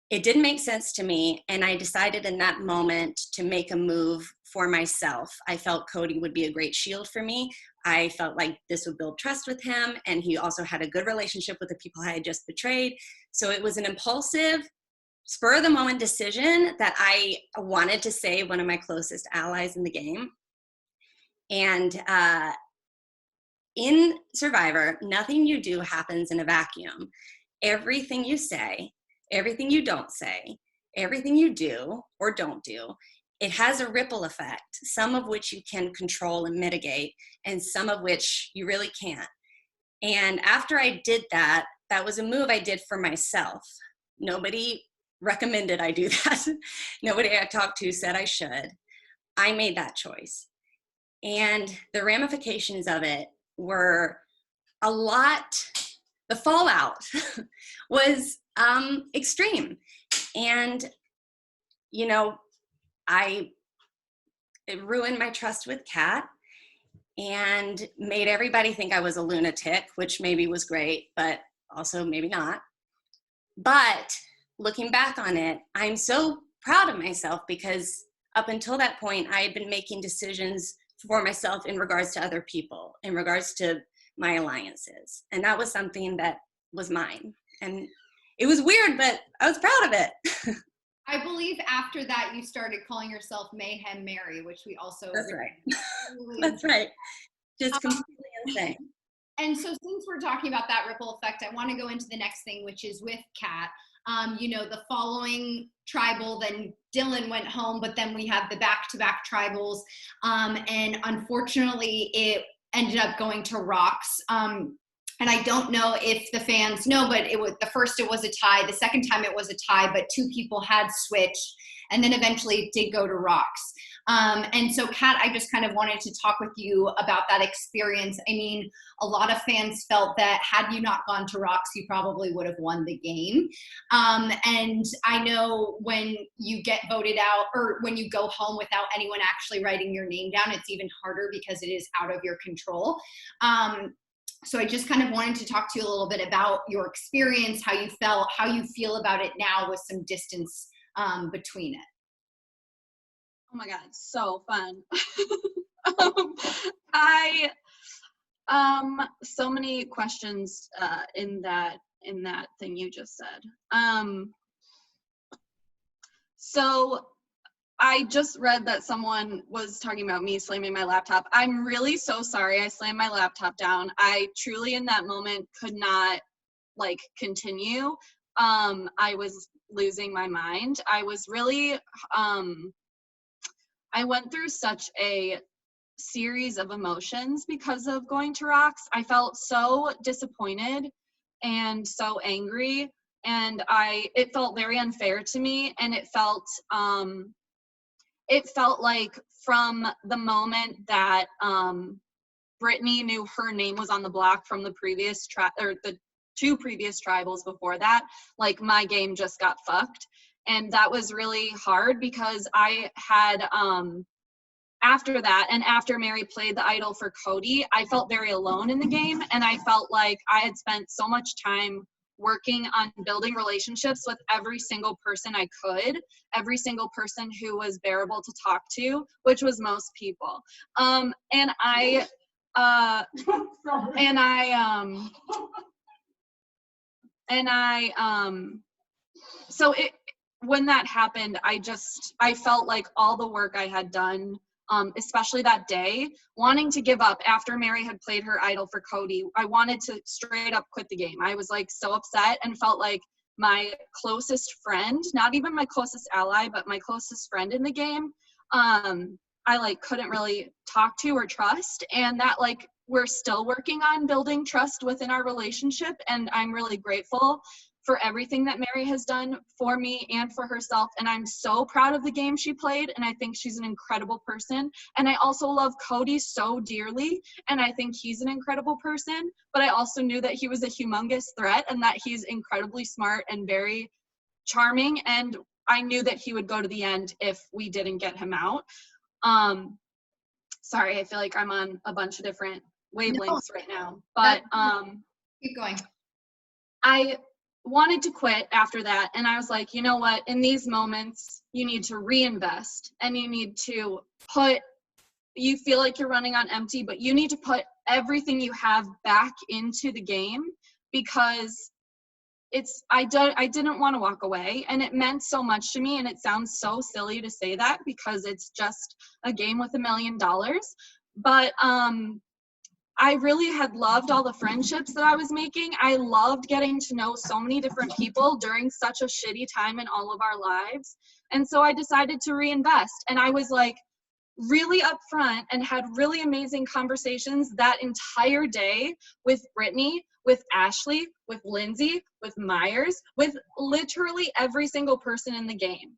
It didn't make sense to me, and I decided in that moment to make a move for myself. I felt Cody would be a great shield for me. I felt like this would build trust with him, and he also had a good relationship with the people I had just betrayed. So it was an impulsive, spur-of-the-moment decision that I wanted to save one of my closest allies in the game. And in Survivor, nothing you do happens in a vacuum. Everything you say, everything you don't say, everything you do or don't do, it has a ripple effect, some of which you can control and mitigate, and some of which you really can't. And after I did that, that was a move I did for myself. Nobody recommended I do that. Nobody I talked to said I should. I made that choice. And the ramifications of it were a lot. The fallout was extreme. And, you know, it ruined my trust with Kat and made everybody think I was a lunatic, which maybe was great, but also maybe not. But looking back on it, I'm so proud of myself because up until that point, I had been making decisions for myself in regards to other people, in regards to my alliances. And that was something that was mine. And it was weird, but I was proud of it. I believe after that you started calling yourself Mayhem Mary, which we also— That's right. That's right. Just completely insane. And so since we're talking about that ripple effect, I want to go into the next thing, which is with Kat. You know, the following tribal, then Dylan went home, but then we have the back-to-back tribals. And unfortunately, it ended up going to Rocks. And I don't know if the fans know, but it was the first, it was a tie. The second time it was a tie, but 2 people had switched. And then eventually it did go to Rocks. And so, Kat, I just kind of wanted to talk with you about that experience. I mean, a lot of fans felt that had you not gone to Rocks, you probably would have won the game. And I know when you get voted out or when you go home without anyone actually writing your name down, it's even harder because it is out of your control. So I just kind of wanted to talk to you a little bit about your experience, how you felt, how you feel about it now with some distance between it. Oh my God, so fun. So many questions in that thing you just said. So I just read that someone was talking about me slamming my laptop. I'm really so sorry I slammed my laptop down. I truly in that moment could not like continue. I was losing my mind. I was really, I went through such a series of emotions because of going to Rocks. I felt so disappointed and so angry, and it felt very unfair to me, and it felt like from the moment that Brittany knew her name was on the block from the previous the 2 previous tribals before that, like my game just got fucked. And that was really hard because I had after that, and after Mary played the idol for Cody, I felt very alone in the game, and I felt like I had spent so much time working on building relationships with every single person I could, every single person who was bearable to talk to, which was most people. So when that happened, I felt like all the work I had done, especially that day, wanting to give up after Mary had played her idol for Cody, I wanted to straight up quit the game. I was like so upset and felt like my closest friend, not even my closest ally, but my closest friend in the game, I like couldn't really talk to or trust, and that like we're still working on building trust within our relationship, and I'm really grateful for everything that Mary has done for me and for herself. And I'm so proud of the game she played, and I think she's an incredible person. And I also love Cody so dearly, and I think he's an incredible person, but I also knew that he was a humongous threat and that he's incredibly smart and very charming, and I knew that he would go to the end if we didn't get him out. Sorry, I feel like I'm on a bunch of different wavelengths right now, but keep going. I wanted to quit after that, and I was like, you know what, in these moments you need to reinvest, and you need to you feel like you're running on empty, but you need to put everything you have back into the game, because I didn't want to walk away, and it meant so much to me, and it sounds so silly to say that because it's just a game with $1 million, but I really had loved all the friendships that I was making. I loved getting to know so many different people during such a shitty time in all of our lives. And so I decided to reinvest. And I was like really upfront and had really amazing conversations that entire day with Brittany, with Ashley, with Lindsay, with Myers, with literally every single person in the game.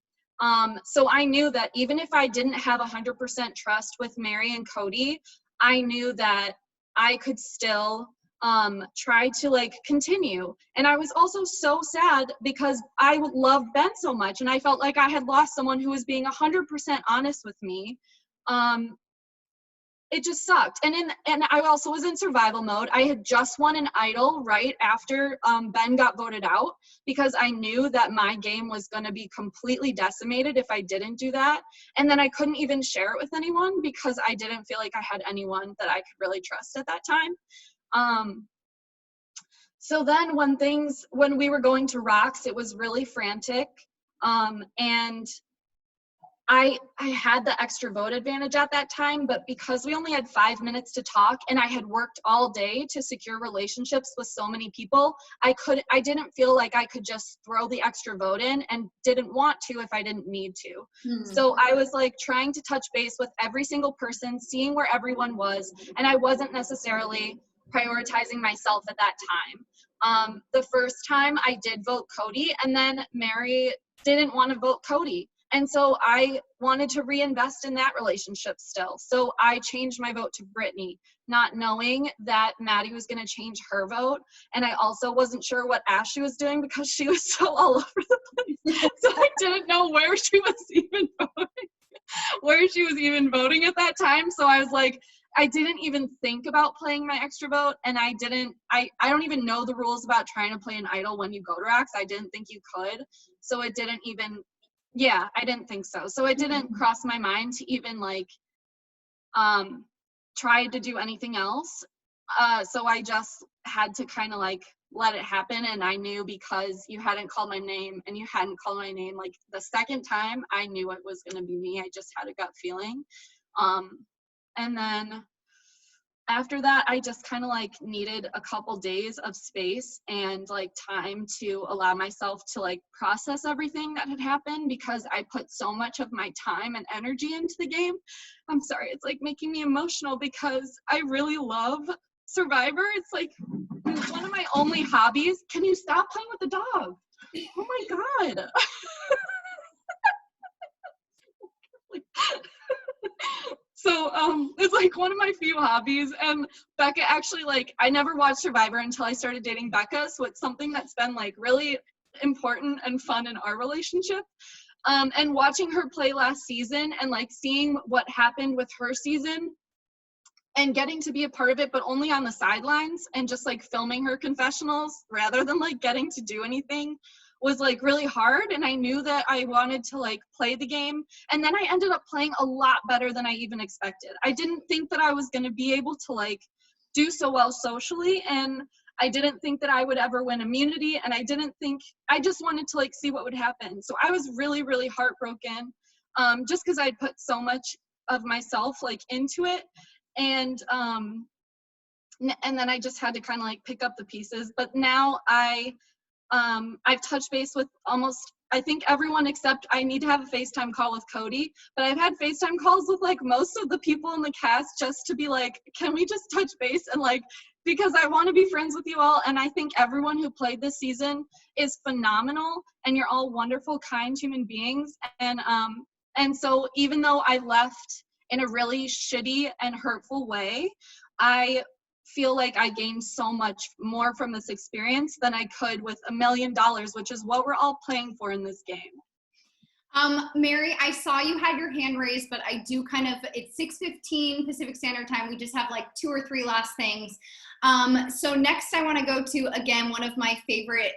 So I knew that even if I didn't have 100% trust with Mary and Cody, I knew that I could still try to like continue. And I was also so sad because I loved Ben so much, and I felt like I had lost someone who was being 100% honest with me. It just sucked. And I also was in survival mode. I had just won an idol right after Ben got voted out, because I knew that my game was going to be completely decimated if I didn't do that. And then I couldn't even share it with anyone because I didn't feel like I had anyone that I could really trust at that time. So then when we were going to Rocks, it was really frantic. And I had the extra vote advantage at that time, but because we only had 5 minutes to talk and I had worked all day to secure relationships with so many people, I didn't feel like I could just throw the extra vote in, and didn't want to if I didn't need to. So I was like trying to touch base with every single person, seeing where everyone was, and I wasn't necessarily prioritizing myself at that time. The first time I did vote Cody, and then Mary didn't want to vote Cody. And so I wanted to reinvest in that relationship still. So I changed my vote to Brittany, not knowing that Maddie was going to change her vote. And I also wasn't sure what Ashley was doing because she was so all over the place. So I didn't know where she was even voting at that time. So I was like, I didn't even think about playing my extra vote, and I don't even know the rules about trying to play an idol when you go to Rocks. I didn't think you could. So it didn't even, yeah, I didn't think so. So it didn't cross my mind to even like try to do anything else. So I just had to kind of like let it happen. And I knew because you hadn't called my name and you hadn't called my name, like the second time, I knew it was going to be me. I just had a gut feeling. And then after that, I just kind of like needed a couple days of space and like time to allow myself to like process everything that had happened, because I put so much of my time and energy into the game. I'm sorry, it's like making me emotional because I really love Survivor. It's like one of my only hobbies. Can you stop playing with the dog? Oh my God. So it's like one of my few hobbies. And Becca actually, like, I never watched Survivor until I started dating Becca. So it's something that's been like really important and fun in our relationship. And watching her play last season and like seeing what happened with her season and getting to be a part of it, but only on the sidelines and just like filming her confessionals rather than like getting to do anything, was like really hard. And I knew that I wanted to like play the game. And then I ended up playing a lot better than I even expected. I didn't think that I was going to be able to like do so well socially. And I didn't think that I would ever win immunity. And I just wanted to like see what would happen. So I was really, really heartbroken, just because I'd put so much of myself like into it. And then I just had to kind of like pick up the pieces. But now I've touched base with almost, I think everyone except I need to have a FaceTime call with Cody, but I've had FaceTime calls with like most of the people in the cast just to be like, can we just touch base? And like, because I want to be friends with you all. And I think everyone who played this season is phenomenal, and you're all wonderful, kind human beings. And so even though I left in a really shitty and hurtful way, I feel like I gained so much more from this experience than I could with $1 million, which is what we're all playing for in this game. Mary, I saw you had your hand raised, but I do it's 6:15 Pacific Standard Time. We just have like 2 or 3 last things. So next I want to go to, again, one of my favorite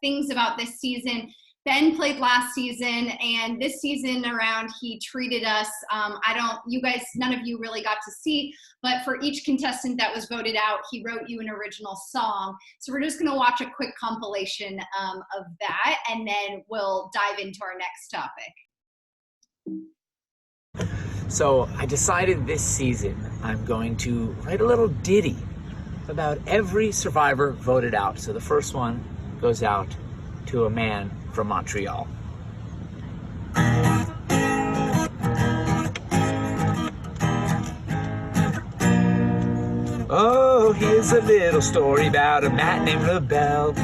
things about this season. Ben played last season, and this season around, he treated us, you guys, none of you really got to see, but for each contestant that was voted out, he wrote you an original song. So we're just gonna watch a quick compilation of that, and then we'll dive into our next topic. So I decided this season I'm going to write a little ditty about every survivor voted out. So the first one goes out to a man from Montreal. Oh, here's a little story about a man named LaBelle.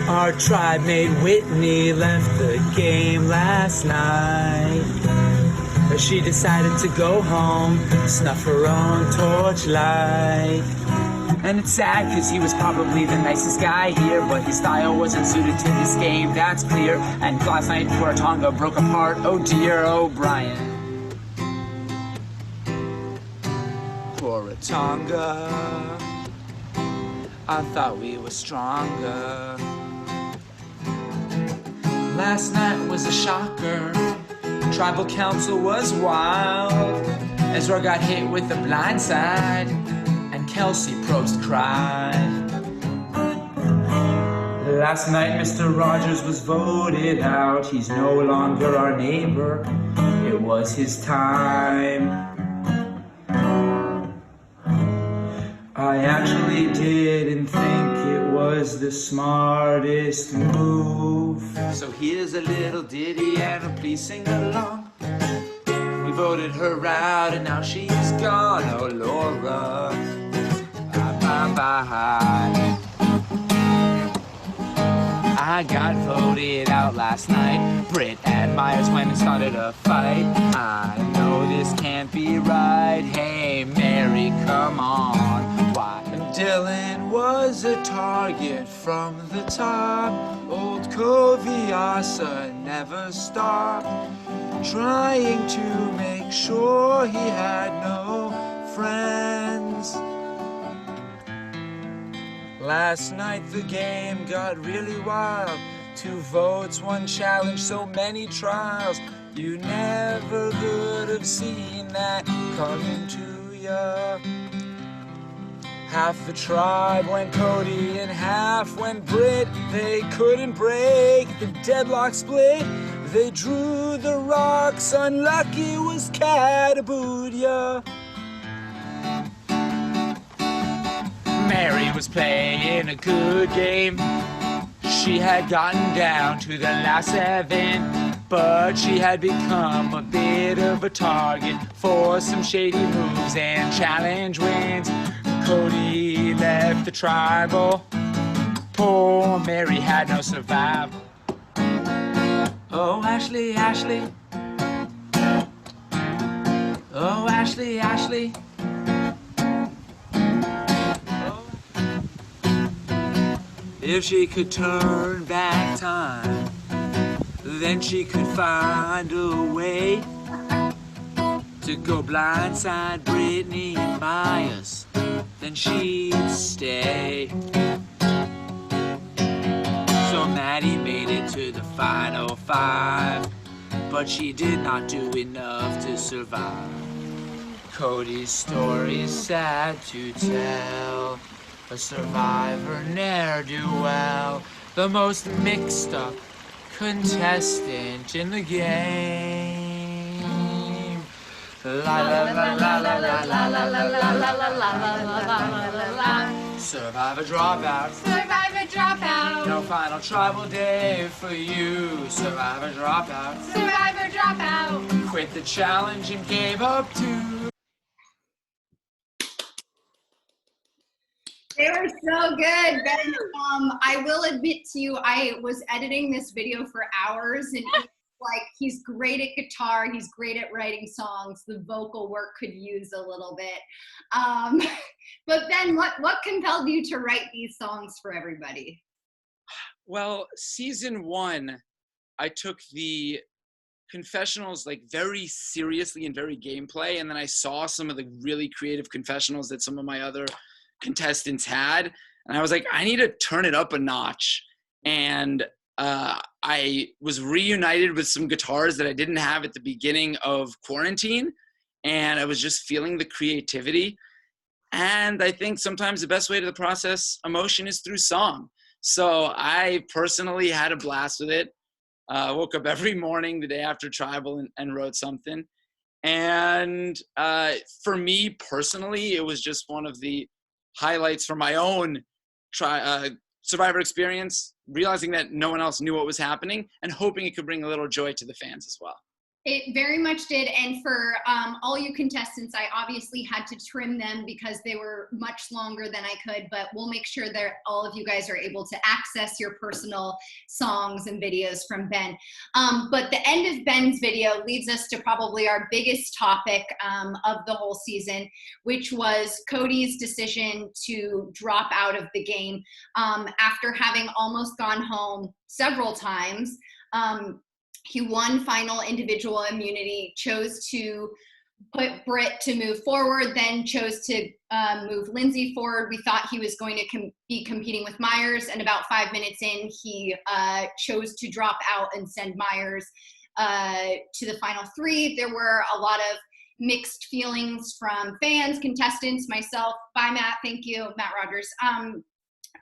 Our tribe mate Whitney left the game last night. She decided to go home, snuff her own torchlight. And it's sad because he was probably the nicest guy here, but his style wasn't suited to this game, that's clear. And last night Rarotonga broke apart, oh dear, oh Brian. Rarotonga, I thought we were stronger. Last night was a shocker, tribal council was wild. Ezra got hit with the blind side, Kelsey Probst cried. Last night Mr. Rogers was voted out. He's no longer our neighbor. It was his time. I actually didn't think it was the smartest move. So here's a little ditty and please sing along. We voted her out and now she's gone, oh Laura. I got voted out last night. Britt and Myers went and started a fight. I know this can't be right. Hey Mary, come on. Why? Dylan was a target from the top. Old Koviasa never stopped trying to make sure he had no friends. Last night the game got really wild. 2 votes, 1 challenge, so many trials. You never could have seen that coming to ya. Half the tribe went Cody and half went Brit. They couldn't break the deadlock split. They drew the rocks, unlucky was Catabudia. Mary was playing a good game. She had gotten down to the last 7, but she had become a bit of a target for some shady moves and challenge wins. Cody left the tribal. Poor Mary had no survival. Oh, Ashley, Ashley. Oh, Ashley, Ashley. If she could turn back time, then she could find a way to go blindside Brittany and Myers, then she'd stay. So Maddie made it to the final 5, but she did not do enough to survive. Cody's story's sad to tell. A survivor ne'er-do-well, the most mixed up contestant in the game. La la la la la la la la la la la la. Survivor dropout. Survivor dropout. No final tribal day for you. Survivor dropout. Survivor dropout. Quit the challenge and gave up too. They were so good, Ben. I will admit to you, I was editing this video for hours, and he's great at guitar, he's great at writing songs. The vocal work could use a little bit. But Ben, what compelled you to write these songs for everybody? Well, season 1, I took the confessionals like very seriously and very gameplay, and then I saw some of the really creative confessionals that some of my other contestants had, and I was like, I need to turn it up a notch. And I was reunited with some guitars that I didn't have at the beginning of quarantine, and I was just feeling the creativity. And I think sometimes the best way to process emotion is through song. So I personally had a blast with it. Woke up every morning the day after Tribal and wrote something. And for me personally, it was just one of the highlights from my own Survivor experience, realizing that no one else knew what was happening and hoping it could bring a little joy to the fans as well. It very much did, and for all you contestants, I obviously had to trim them because they were much longer than I could, but we'll make sure that all of you guys are able to access your personal songs and videos from Ben. But the end of Ben's video leads us to probably our biggest topic of the whole season, which was Cody's decision to drop out of the game after having almost gone home several times. He won final individual immunity, chose to put Britt to move forward, then chose to move Lindsay forward. We thought he was going to be competing with Myers, and about 5 minutes in, he chose to drop out and send Myers to the final 3. There were a lot of mixed feelings from fans, contestants, myself. Bye, Matt. Thank you, Matt Rogers.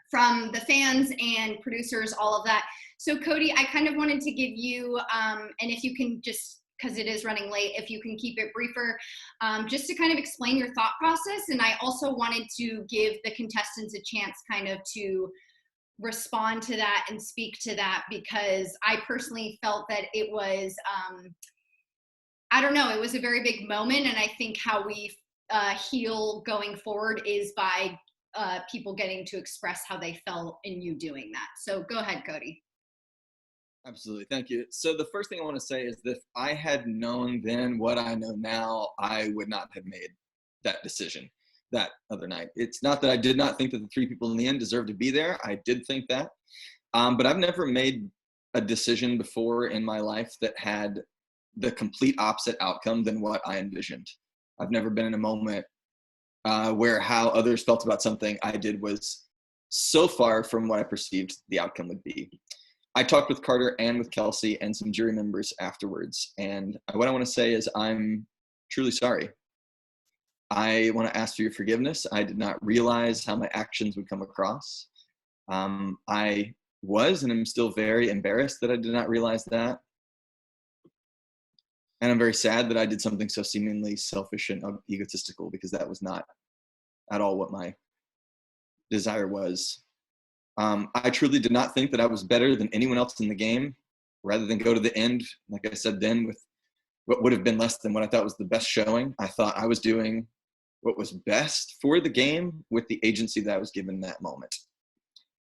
From the fans and producers, all of that. So Cody, I kind of wanted to give you, and if you can just, because it is running late, if you can keep it briefer, just to kind of explain your thought process. And I also wanted to give the contestants a chance kind of to respond to that and speak to that, because I personally felt that it was, I don't know, it was a very big moment. And I think how we heal going forward is by people getting to express how they felt in you doing that. So go ahead, Cody. Absolutely. Thank you. So the first thing I want to say is that if I had known then what I know now, I would not have made that decision that other night. It's not that I did not think that the 3 people in the end deserved to be there. I did think that. But I've never made a decision before in my life that had the complete opposite outcome than what I envisioned. I've never been in a moment where how others felt about something I did was so far from what I perceived the outcome would be. I talked with Carter and with Kelsey and some jury members afterwards. And what I want to say is I'm truly sorry. I want to ask for your forgiveness. I did not realize how my actions would come across. I was and am still very embarrassed that I did not realize that. And I'm very sad that I did something so seemingly selfish and egotistical, because that was not at all what my desire was. I truly did not think that I was better than anyone else in the game. Rather than go to the end, like I said then, with what would have been less than what I thought was the best showing, I thought I was doing what was best for the game with the agency that I was given in that moment.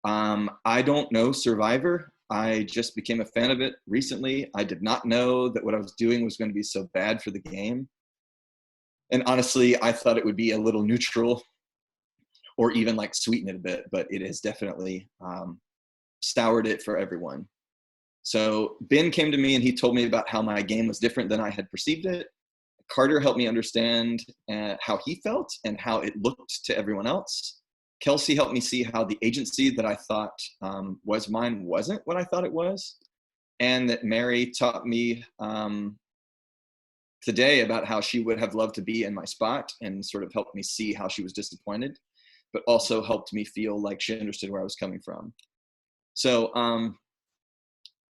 I don't know Survivor. I just became a fan of it recently. I did not know that what I was doing was going to be so bad for the game. And honestly, I thought it would be a little neutral or even like sweeten it a bit, but it has definitely soured it for everyone. So Ben came to me and he told me about how my game was different than I had perceived it. Carter helped me understand how he felt and how it looked to everyone else. Kelsey helped me see how the agency that I thought was mine wasn't what I thought it was. And that Mary taught me today about how she would have loved to be in my spot, and sort of helped me see how she was disappointed, but also helped me feel like she understood where I was coming from. So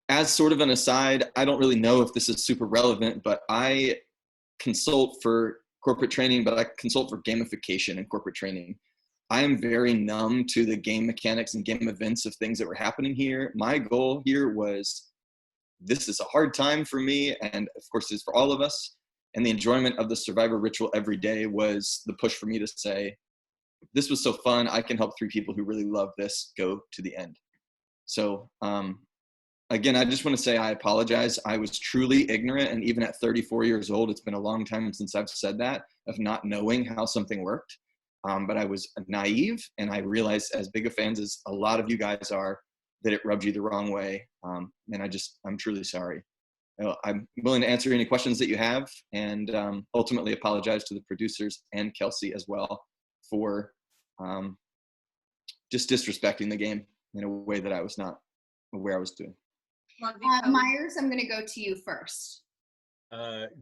as sort of an aside, I don't really know if this is super relevant, but I consult for corporate training, but I consult for gamification and corporate training. I am very numb to the game mechanics and game events of things that were happening here. My goal here was, this is a hard time for me, and of course it is for all of us. And the enjoyment of the Survivor ritual every day was the push for me to say, this was so fun, I can help 3 people who really love this go to the end. So again, I just want to say I apologize. I was truly ignorant, and even at 34 years old, it's been a long time since I've said that, of not knowing how something worked. But I was naive, and I realized, as big of fans as a lot of you guys are, that it rubbed you the wrong way. And I'm truly sorry. I'm willing to answer any questions that you have, and ultimately apologize to the producers and Kelsey as well for just disrespecting the game in a way that I was not aware I was doing. Myers, I'm going to go to you first.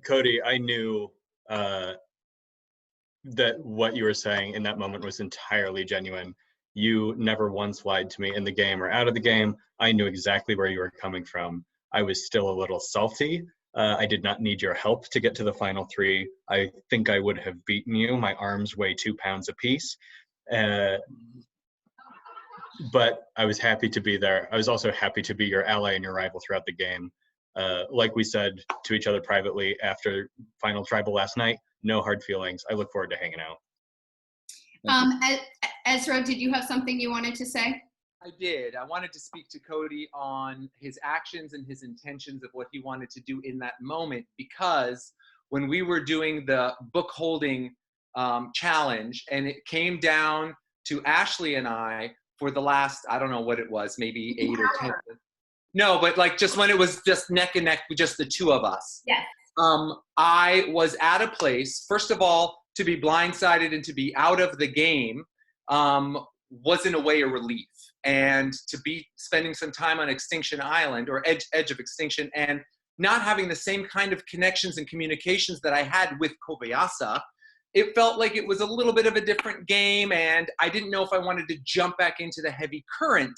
Cody, I knew that what you were saying in that moment was entirely genuine. You never once lied to me in the game or out of the game. I knew exactly where you were coming from. I was still a little salty. I did not need your help to get to the final 3. I think I would have beaten you. My arms weigh 2 pounds apiece. But I was happy to be there. I was also happy to be your ally and your rival throughout the game. Like we said to each other privately after Final Tribal last night, no hard feelings. I look forward to hanging out. Ezra, did you have something you wanted to say? I did. I wanted to speak to Cody on his actions and his intentions of what he wanted to do in that moment, because when we were doing the book holding challenge, and it came down to Ashley and I for the last, I don't know what it was, maybe 8 or 10. No, but like just when it was just neck and neck with just the 2 of us. Yes. I was at a place, first of all, to be blindsided and to be out of the game was in a way a relief. And to be spending some time on Extinction Island, or edge of extinction, and not having the same kind of connections and communications that I had with Kobayasa, it felt like it was a little bit of a different game, and I didn't know if I wanted to jump back into the heavy current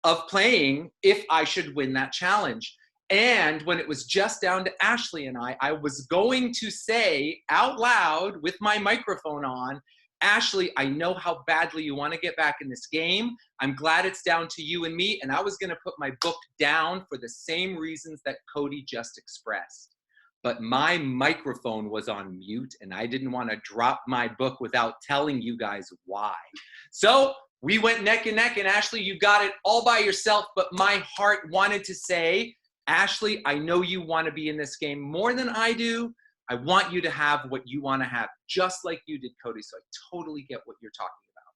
of playing if I should win that challenge. And when it was just down to Ashley and I was going to say out loud with my microphone on, Ashley, I know how badly you want to get back in this game. I'm glad it's down to you and me. And I was going to put my book down for the same reasons that Cody just expressed. But my microphone was on mute, and I didn't want to drop my book without telling you guys why. So we went neck and neck, and Ashley, you got it all by yourself. But my heart wanted to say, Ashley, I know you want to be in this game more than I do. I want you to have what you want to have, just like you did, Cody. So I totally get what you're talking about.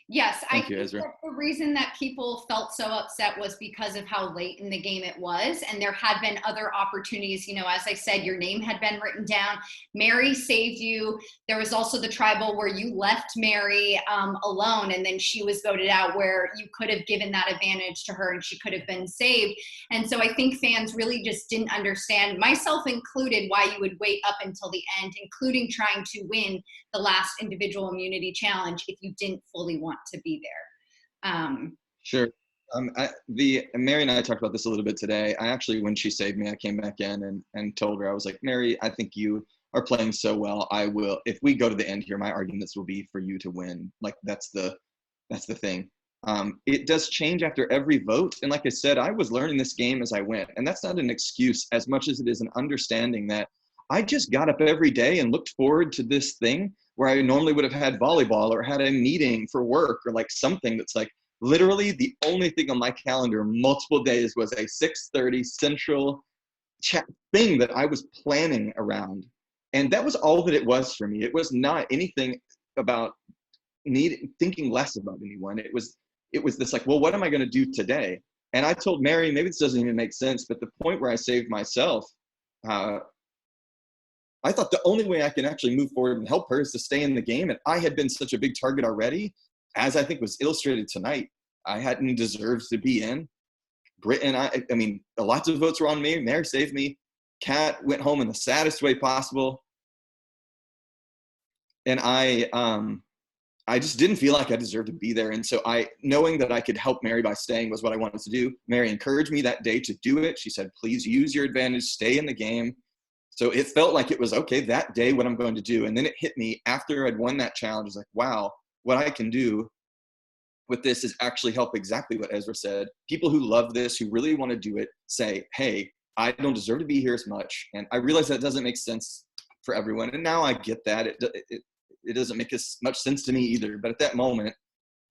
Yes, Thank I you, think Ezra. that the reason that people felt so upset was because of how late in the game it was, and there had been other opportunities. You know, as I said, your name had been written down. Mary saved you. There was also the tribal where you left Mary alone, and then she was voted out, where you could have given that advantage to her and she could have been saved. And so I think fans really just didn't understand, myself included, why you would wait up until the end, including trying to win the last individual immunity challenge if you didn't fully want to be there. Sure. Mary and I talked about this a little bit today. I actually, when she saved me, I came back in and told her, I was like, Mary, I think you are playing so well. If we go to the end here, my arguments will be for you to win. Like that's the thing. It does change after every vote. And like I said, I was learning this game as I went. And that's not an excuse as much as it is an understanding that I just got up every day and looked forward to this thing where I normally would have had volleyball or had a meeting for work or like something that's like literally the only thing on my calendar multiple days was a 6:30 Central chat thing that I was planning around. And that was all that it was for me. It was not anything about thinking less about anyone. It was this like, well, what am I going to do today? And I told Mary, maybe this doesn't even make sense, but the point where I saved myself, I thought the only way I can actually move forward and help her is to stay in the game. And I had been such a big target already, as I think was illustrated tonight. I hadn't deserved to be in. Britt and I mean, lots of votes were on me. Mary saved me. Kat went home in the saddest way possible. And I just didn't feel like I deserved to be there. And so knowing that I could help Mary by staying was what I wanted to do. Mary encouraged me that day to do it. She said, please use your advantage, stay in the game. So it felt like it was, okay, that day, what I'm going to do. And then it hit me after I'd won that challenge. It's like, wow, what I can do with this is actually help exactly what Ezra said. People who love this, who really want to do it, say, hey, I don't deserve to be here as much. And I realize that doesn't make sense for everyone. And now I get that. It doesn't make as much sense to me either. But at that moment,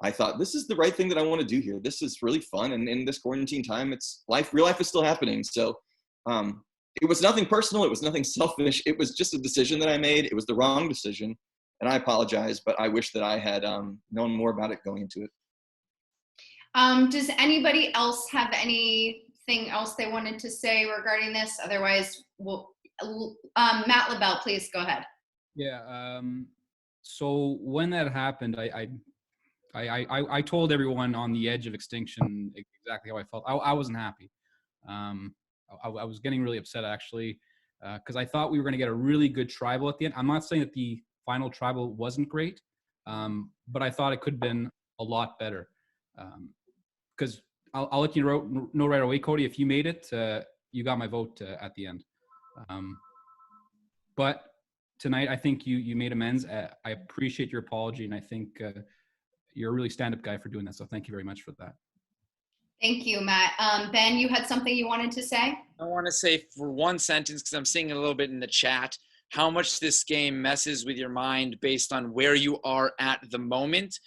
I thought, this is the right thing that I want to do here. This is really fun. And in this quarantine time, real life is still happening. So it was nothing personal. It was nothing selfish. It was just a decision that I made. It was the wrong decision. And I apologize, but I wish that I had known more about it going into it. Does anybody else have anything else they wanted to say regarding this? Otherwise, Matt LaBelle, please go ahead. Yeah. So when that happened, I told everyone on the edge of extinction exactly how I felt. I wasn't happy. I was getting really upset actually, because I thought we were going to get a really good tribal at the end. I'm not saying that the final tribal wasn't great, but I thought it could have been a lot better. Because I'll let you know right away, Cody, if you made it, you got my vote at the end. But tonight, I think you made amends. I appreciate your apology, and I think you're a really stand-up guy for doing that. So thank you very much for that. Thank you, Matt. Ben, you had something you wanted to say? I want to say for one sentence, because I'm seeing it a little bit in the chat, how much this game messes with your mind based on where you are at the moment.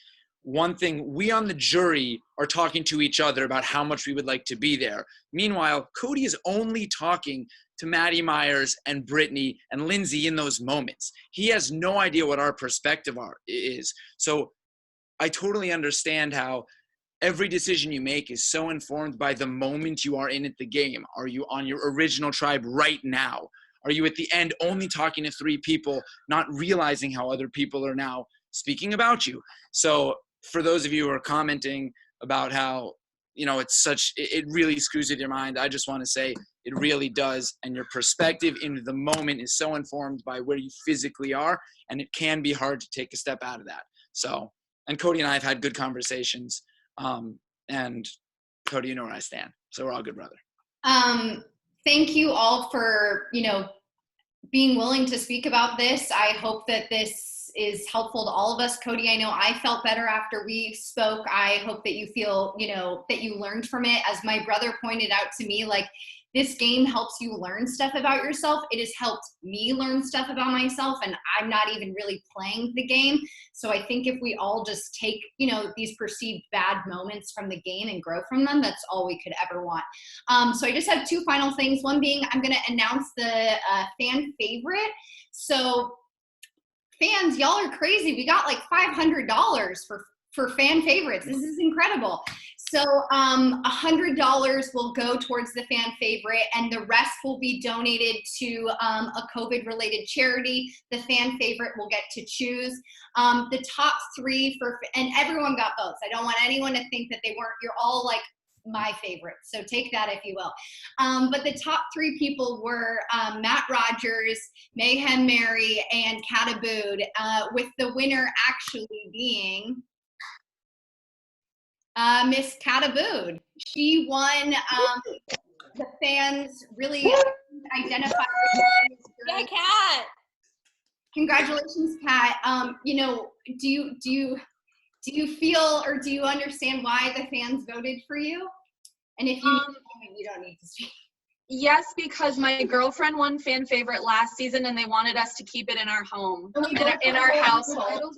One thing, we on the jury are talking to each other about how much we would like to be there. Meanwhile, Cody is only talking to Maddie Myers and Brittany and Lindsay in those moments. He has no idea what our perspective is. So I totally understand how every decision you make is so informed by the moment you are in at the game. Are you on your original tribe right now? Are you at the end only talking to 3 people, not realizing how other people are now speaking about you? So for those of you who are commenting about how, it really screws with your mind, I just want to say it really does. And your perspective in the moment is so informed by where you physically are. And it can be hard to take a step out of that. So, and Cody and I have had good conversations. And Cody, you know where I stand. So we're all good, brother. Thank you all for, being willing to speak about this. I hope that this is helpful to all of us. Cody, I know I felt better after we spoke. I hope that you feel, that you learned from it. As my brother pointed out to me, like, this game helps you learn stuff about yourself. It has helped me learn stuff about myself, and I'm not even really playing the game. So I think if we all just take, these perceived bad moments from the game and grow from them, that's all we could ever want. So I just have 2 final things. One being, I'm going to announce the fan favorite. So fans, y'all are crazy. We got like $500 for fan favorites. This is incredible. So $100 will go towards the fan favorite, and the rest will be donated to a COVID-related charity. The fan favorite will get to choose. The top 3 and everyone got votes. I don't want anyone to think that they weren't. You're all like my favorites, so take that if you will. But the top 3 people were Matt Rogers, Mayhem Mary, and Kat Abood, with the winner actually being Miss Kat Abood. She won. The fans really identified her. Yeah, Kat. Congratulations, Kat. You know, do you feel or do you understand why the fans voted for you? And if you you don't need to speak. Yes, because my girlfriend won fan favorite last season and they wanted us to keep it in our home, in our household.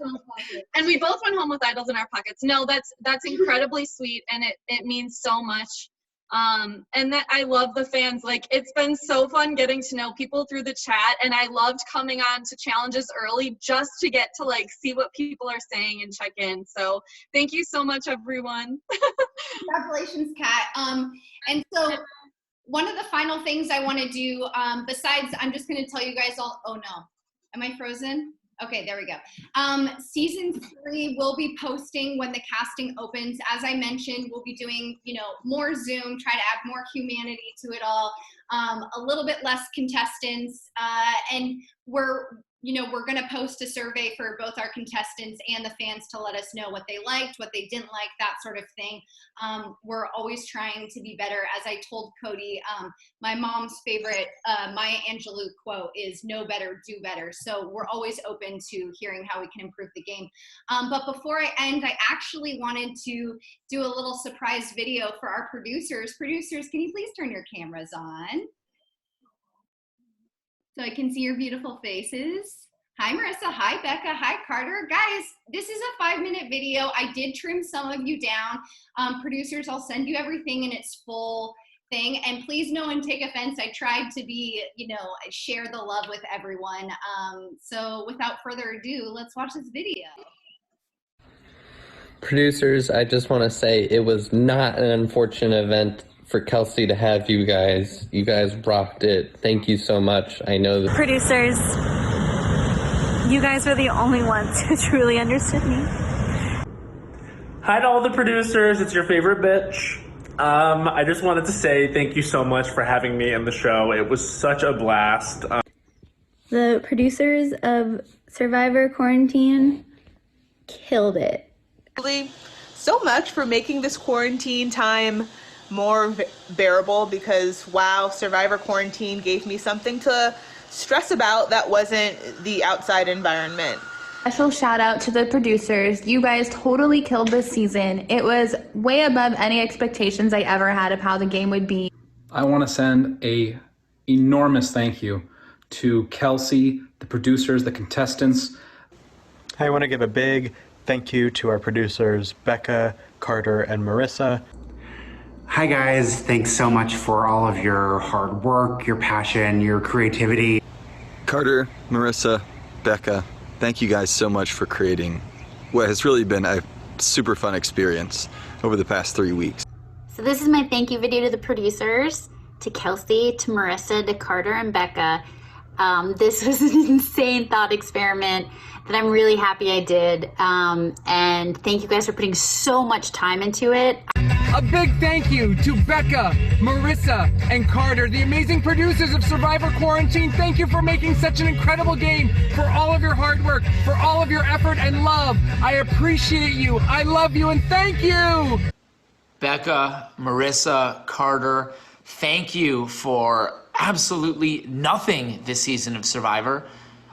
And we both went home with idols in our pockets. No, that's incredibly sweet, and it means so much. And that I love the fans. Like, it's been so fun getting to know people through the chat, and I loved coming on to challenges early just to get to like see what people are saying and check in. So thank you so much, everyone. Congratulations, Kat. And so one of the final things I want to do, besides, I'm just going to tell you guys all, oh no, am I frozen? Okay, there we go. Season 3 will be posting when the casting opens. As I mentioned, we'll be doing, more Zoom, try to add more humanity to it all, a little bit less contestants, and we're going to post a survey for both our contestants and the fans to let us know what they liked, what they didn't like, that sort of thing. We're always trying to be better. As I told Cody, my mom's favorite Maya Angelou quote is "know better, do better." So we're always open to hearing how we can improve the game. But before I end, I actually wanted to do a little surprise video for our producers. Producers, can you please turn your cameras on? So I can see your beautiful faces. Hi, Marissa. Hi, Becca. Hi, Carter. Guys, this is a 5-minute video. I did trim some of you down. Producers, I'll send you everything in its full thing. And please no one take offense. I tried to be, share the love with everyone. So without further ado, let's watch this video. Producers, I just want to say it was not an unfortunate event for Kelsey to have you guys. You guys rocked it. Thank you so much. I know that Producers, you guys were the only ones who truly understood me. Hi to all the producers, it's your favorite bitch. I just wanted to say thank you so much for having me in the show. It was such a blast. The producers of Survivor Quarantine killed it. So much for making this quarantine time more bearable, because wow, Survivor Quarantine gave me something to stress about that wasn't the outside environment. Special shout out to the producers. You guys totally killed this season. It was way above any expectations I ever had of how the game would be. I want to send a enormous thank you to Kelsey, the producers, the contestants. I want to give a big thank you to our producers, Becca, Carter, and Marissa. Hi guys, thanks so much for all of your hard work, your passion, your creativity. Carter, Marissa, Becca, thank you guys so much for creating what has really been a super fun experience over the past 3 weeks. So this is my thank you video to the producers, to Kelsey, to Marissa, to Carter, and Becca. This was an insane thought experiment that I'm really happy I did. And thank you guys for putting so much time into it. A big thank you to Becca, Marissa, and Carter, the amazing producers of Survivor Quarantine. Thank you for making such an incredible game, for all of your hard work, for all of your effort and love. I appreciate you. I love you, and thank you. Becca, Marissa, Carter, thank you for absolutely nothing this season of Survivor.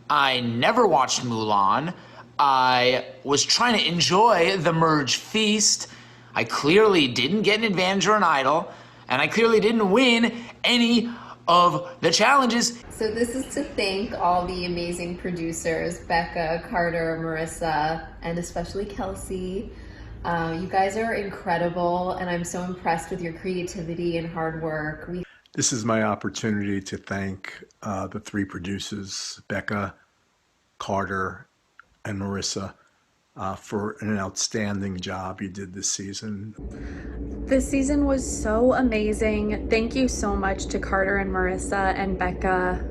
I never watched Mulan. I was trying to enjoy the merge feast. I clearly didn't get an advantage or an idol, and I clearly didn't win any of the challenges. So this is to thank all the amazing producers, Becca, Carter, Marissa, and especially Kelsey. You guys are incredible, and I'm so impressed with your creativity and hard work. This is my opportunity to thank the 3 producers, Becca, Carter, and Marissa. for an outstanding job you did this season. This season was so amazing. Thank you so much to Carter and Marissa and Becca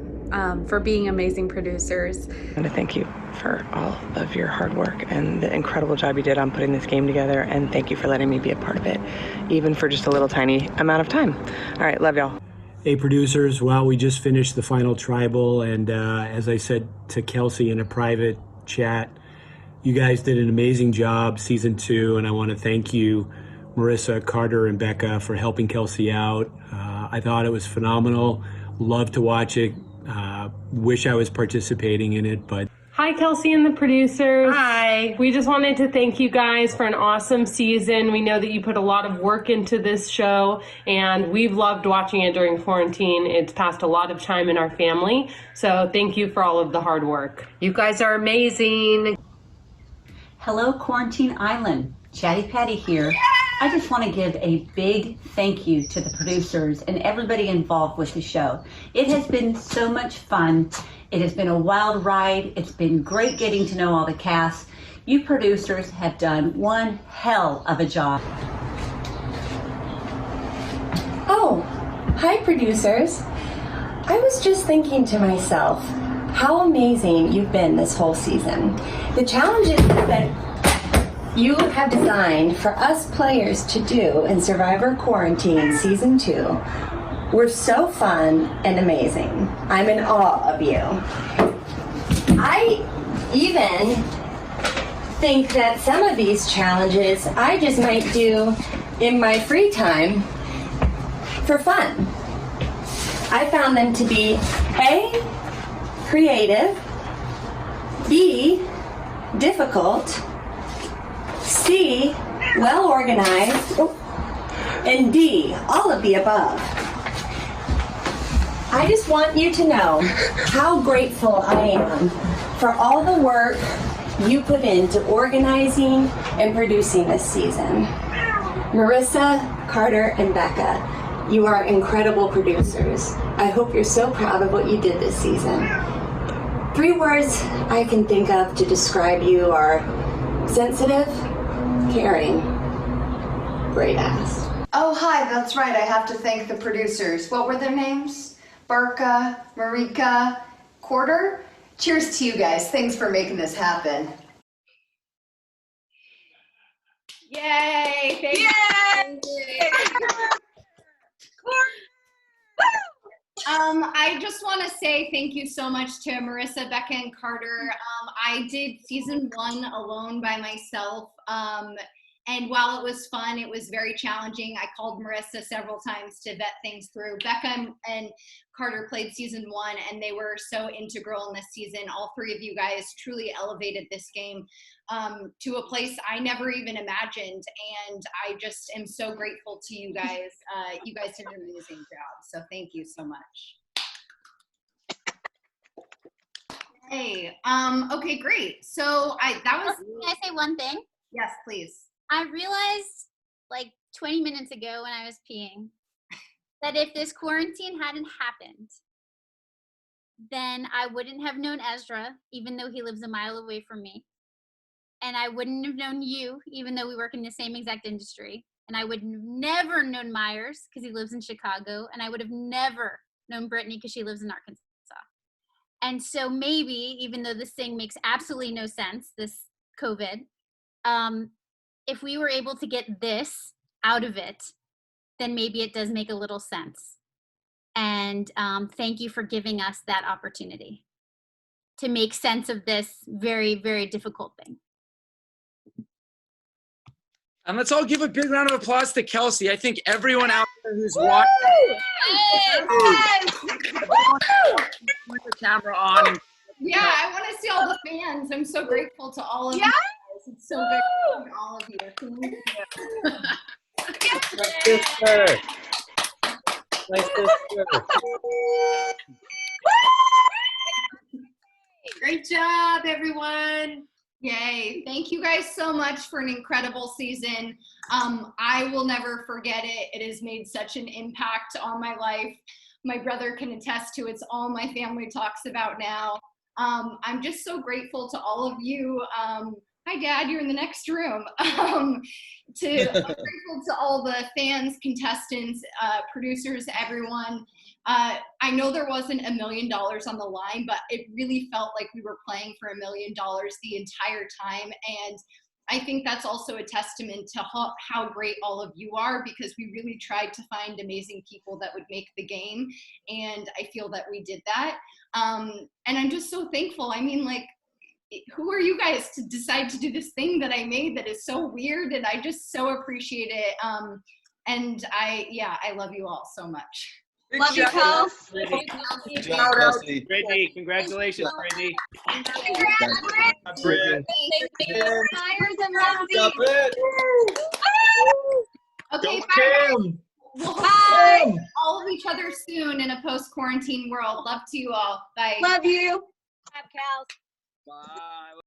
for being amazing producers. I want to thank you for all of your hard work and the incredible job you did on putting this game together, and thank you for letting me be a part of it, even for just a little tiny amount of time. All right, love y'all. Hey producers, well, we just finished the final tribal, and as I said to Kelsey in a private chat, you guys did an amazing job season 2, and I want to thank you, Marissa, Carter, and Becca, for helping Kelsey out. I thought it was phenomenal. Loved to watch it. Wish I was participating in it, but Hi, Kelsey and the producers. Hi. We just wanted to thank you guys for an awesome season. We know that you put a lot of work into this show, and we've loved watching it during quarantine. It's passed a lot of time in our family, so thank you for all of the hard work. You guys are amazing. Hello, Quarantine Island. Chatty Patty here. I just want to give a big thank you to the producers and everybody involved with the show. It has been so much fun. It has been a wild ride. It's been great getting to know all the cast. You producers have done one hell of a job. Oh, hi producers. I was just thinking to myself, how amazing you've been this whole season. The challenges that you have designed for us players to do in Survivor Quarantine Season 2 were so fun and amazing. I'm in awe of you. I even think that some of these challenges I just might do in my free time for fun. I found them to be A, creative, B, difficult, C, well organized, and D, all of the above. I just want you to know how grateful I am for all the work you put into organizing and producing this season. Marissa, Carter, and Becca, you are incredible producers. I hope you're so proud of what you did this season. 3 words I can think of to describe you are sensitive, caring, great ass. Oh, hi, that's right. I have to thank the producers. What were their names? Barca, Marika, Quarter? Cheers to you guys. Thanks for making this happen. Yay! Thank you. I just want to say thank you so much to Marissa, Becca, and Carter. I did season 1 alone by myself. And while it was fun, it was very challenging. I called Marissa several times to vet things through. Becca and Carter played season 1, and they were so integral in this season. All 3 of you guys truly elevated this game to a place I never even imagined. And I just am so grateful to you guys. You guys did an amazing job. So thank you so much. Hey, okay, great. So that was. Can I say one thing? Yes, please. I realized like 20 minutes ago when I was peeing that if this quarantine hadn't happened, then I wouldn't have known Ezra, even though he lives a mile away from me. And I wouldn't have known you, even though we work in the same exact industry. And I would have never known Myers because he lives in Chicago. And I would have never known Brittany because she lives in Arkansas. And so maybe, even though this thing makes absolutely no sense, this COVID, if we were able to get this out of it, then maybe it does make a little sense. And thank you for giving us that opportunity to make sense of this very, very difficult thing. And let's all give a big round of applause to Kelsey. I think everyone out there who's watching, put the camera on. And, yeah, I want to see all the fans. I'm so grateful to all of you guys. It's so good to see all of you. Thank you. My sister. My sister. Great job, everyone. Yay. Thank you guys so much for an incredible season. I will never forget it. It has made such an impact on my life. My brother can attest to it's all my family talks about now. I'm just so grateful to all of you Hi, Dad. You're in the next room. I'm grateful to all the fans, contestants, producers, everyone. I know there wasn't $1 million on the line, but it really felt like we were playing for $1 million the entire time. And I think that's also a testament to how great all of you are, because we really tried to find amazing people that would make the game. And I feel that we did that. And I'm just so thankful. I mean, like, who are you guys to decide to do this thing that I made that is so weird? And I just so appreciate it. And I love you all so much. Love you, Kels. Brittany, congratulations, Brittany. Okay, bye. We'll hope all of each other soon in a post-quarantine world. Love to you all. Bye. Love you. Bye, Kels. Bye.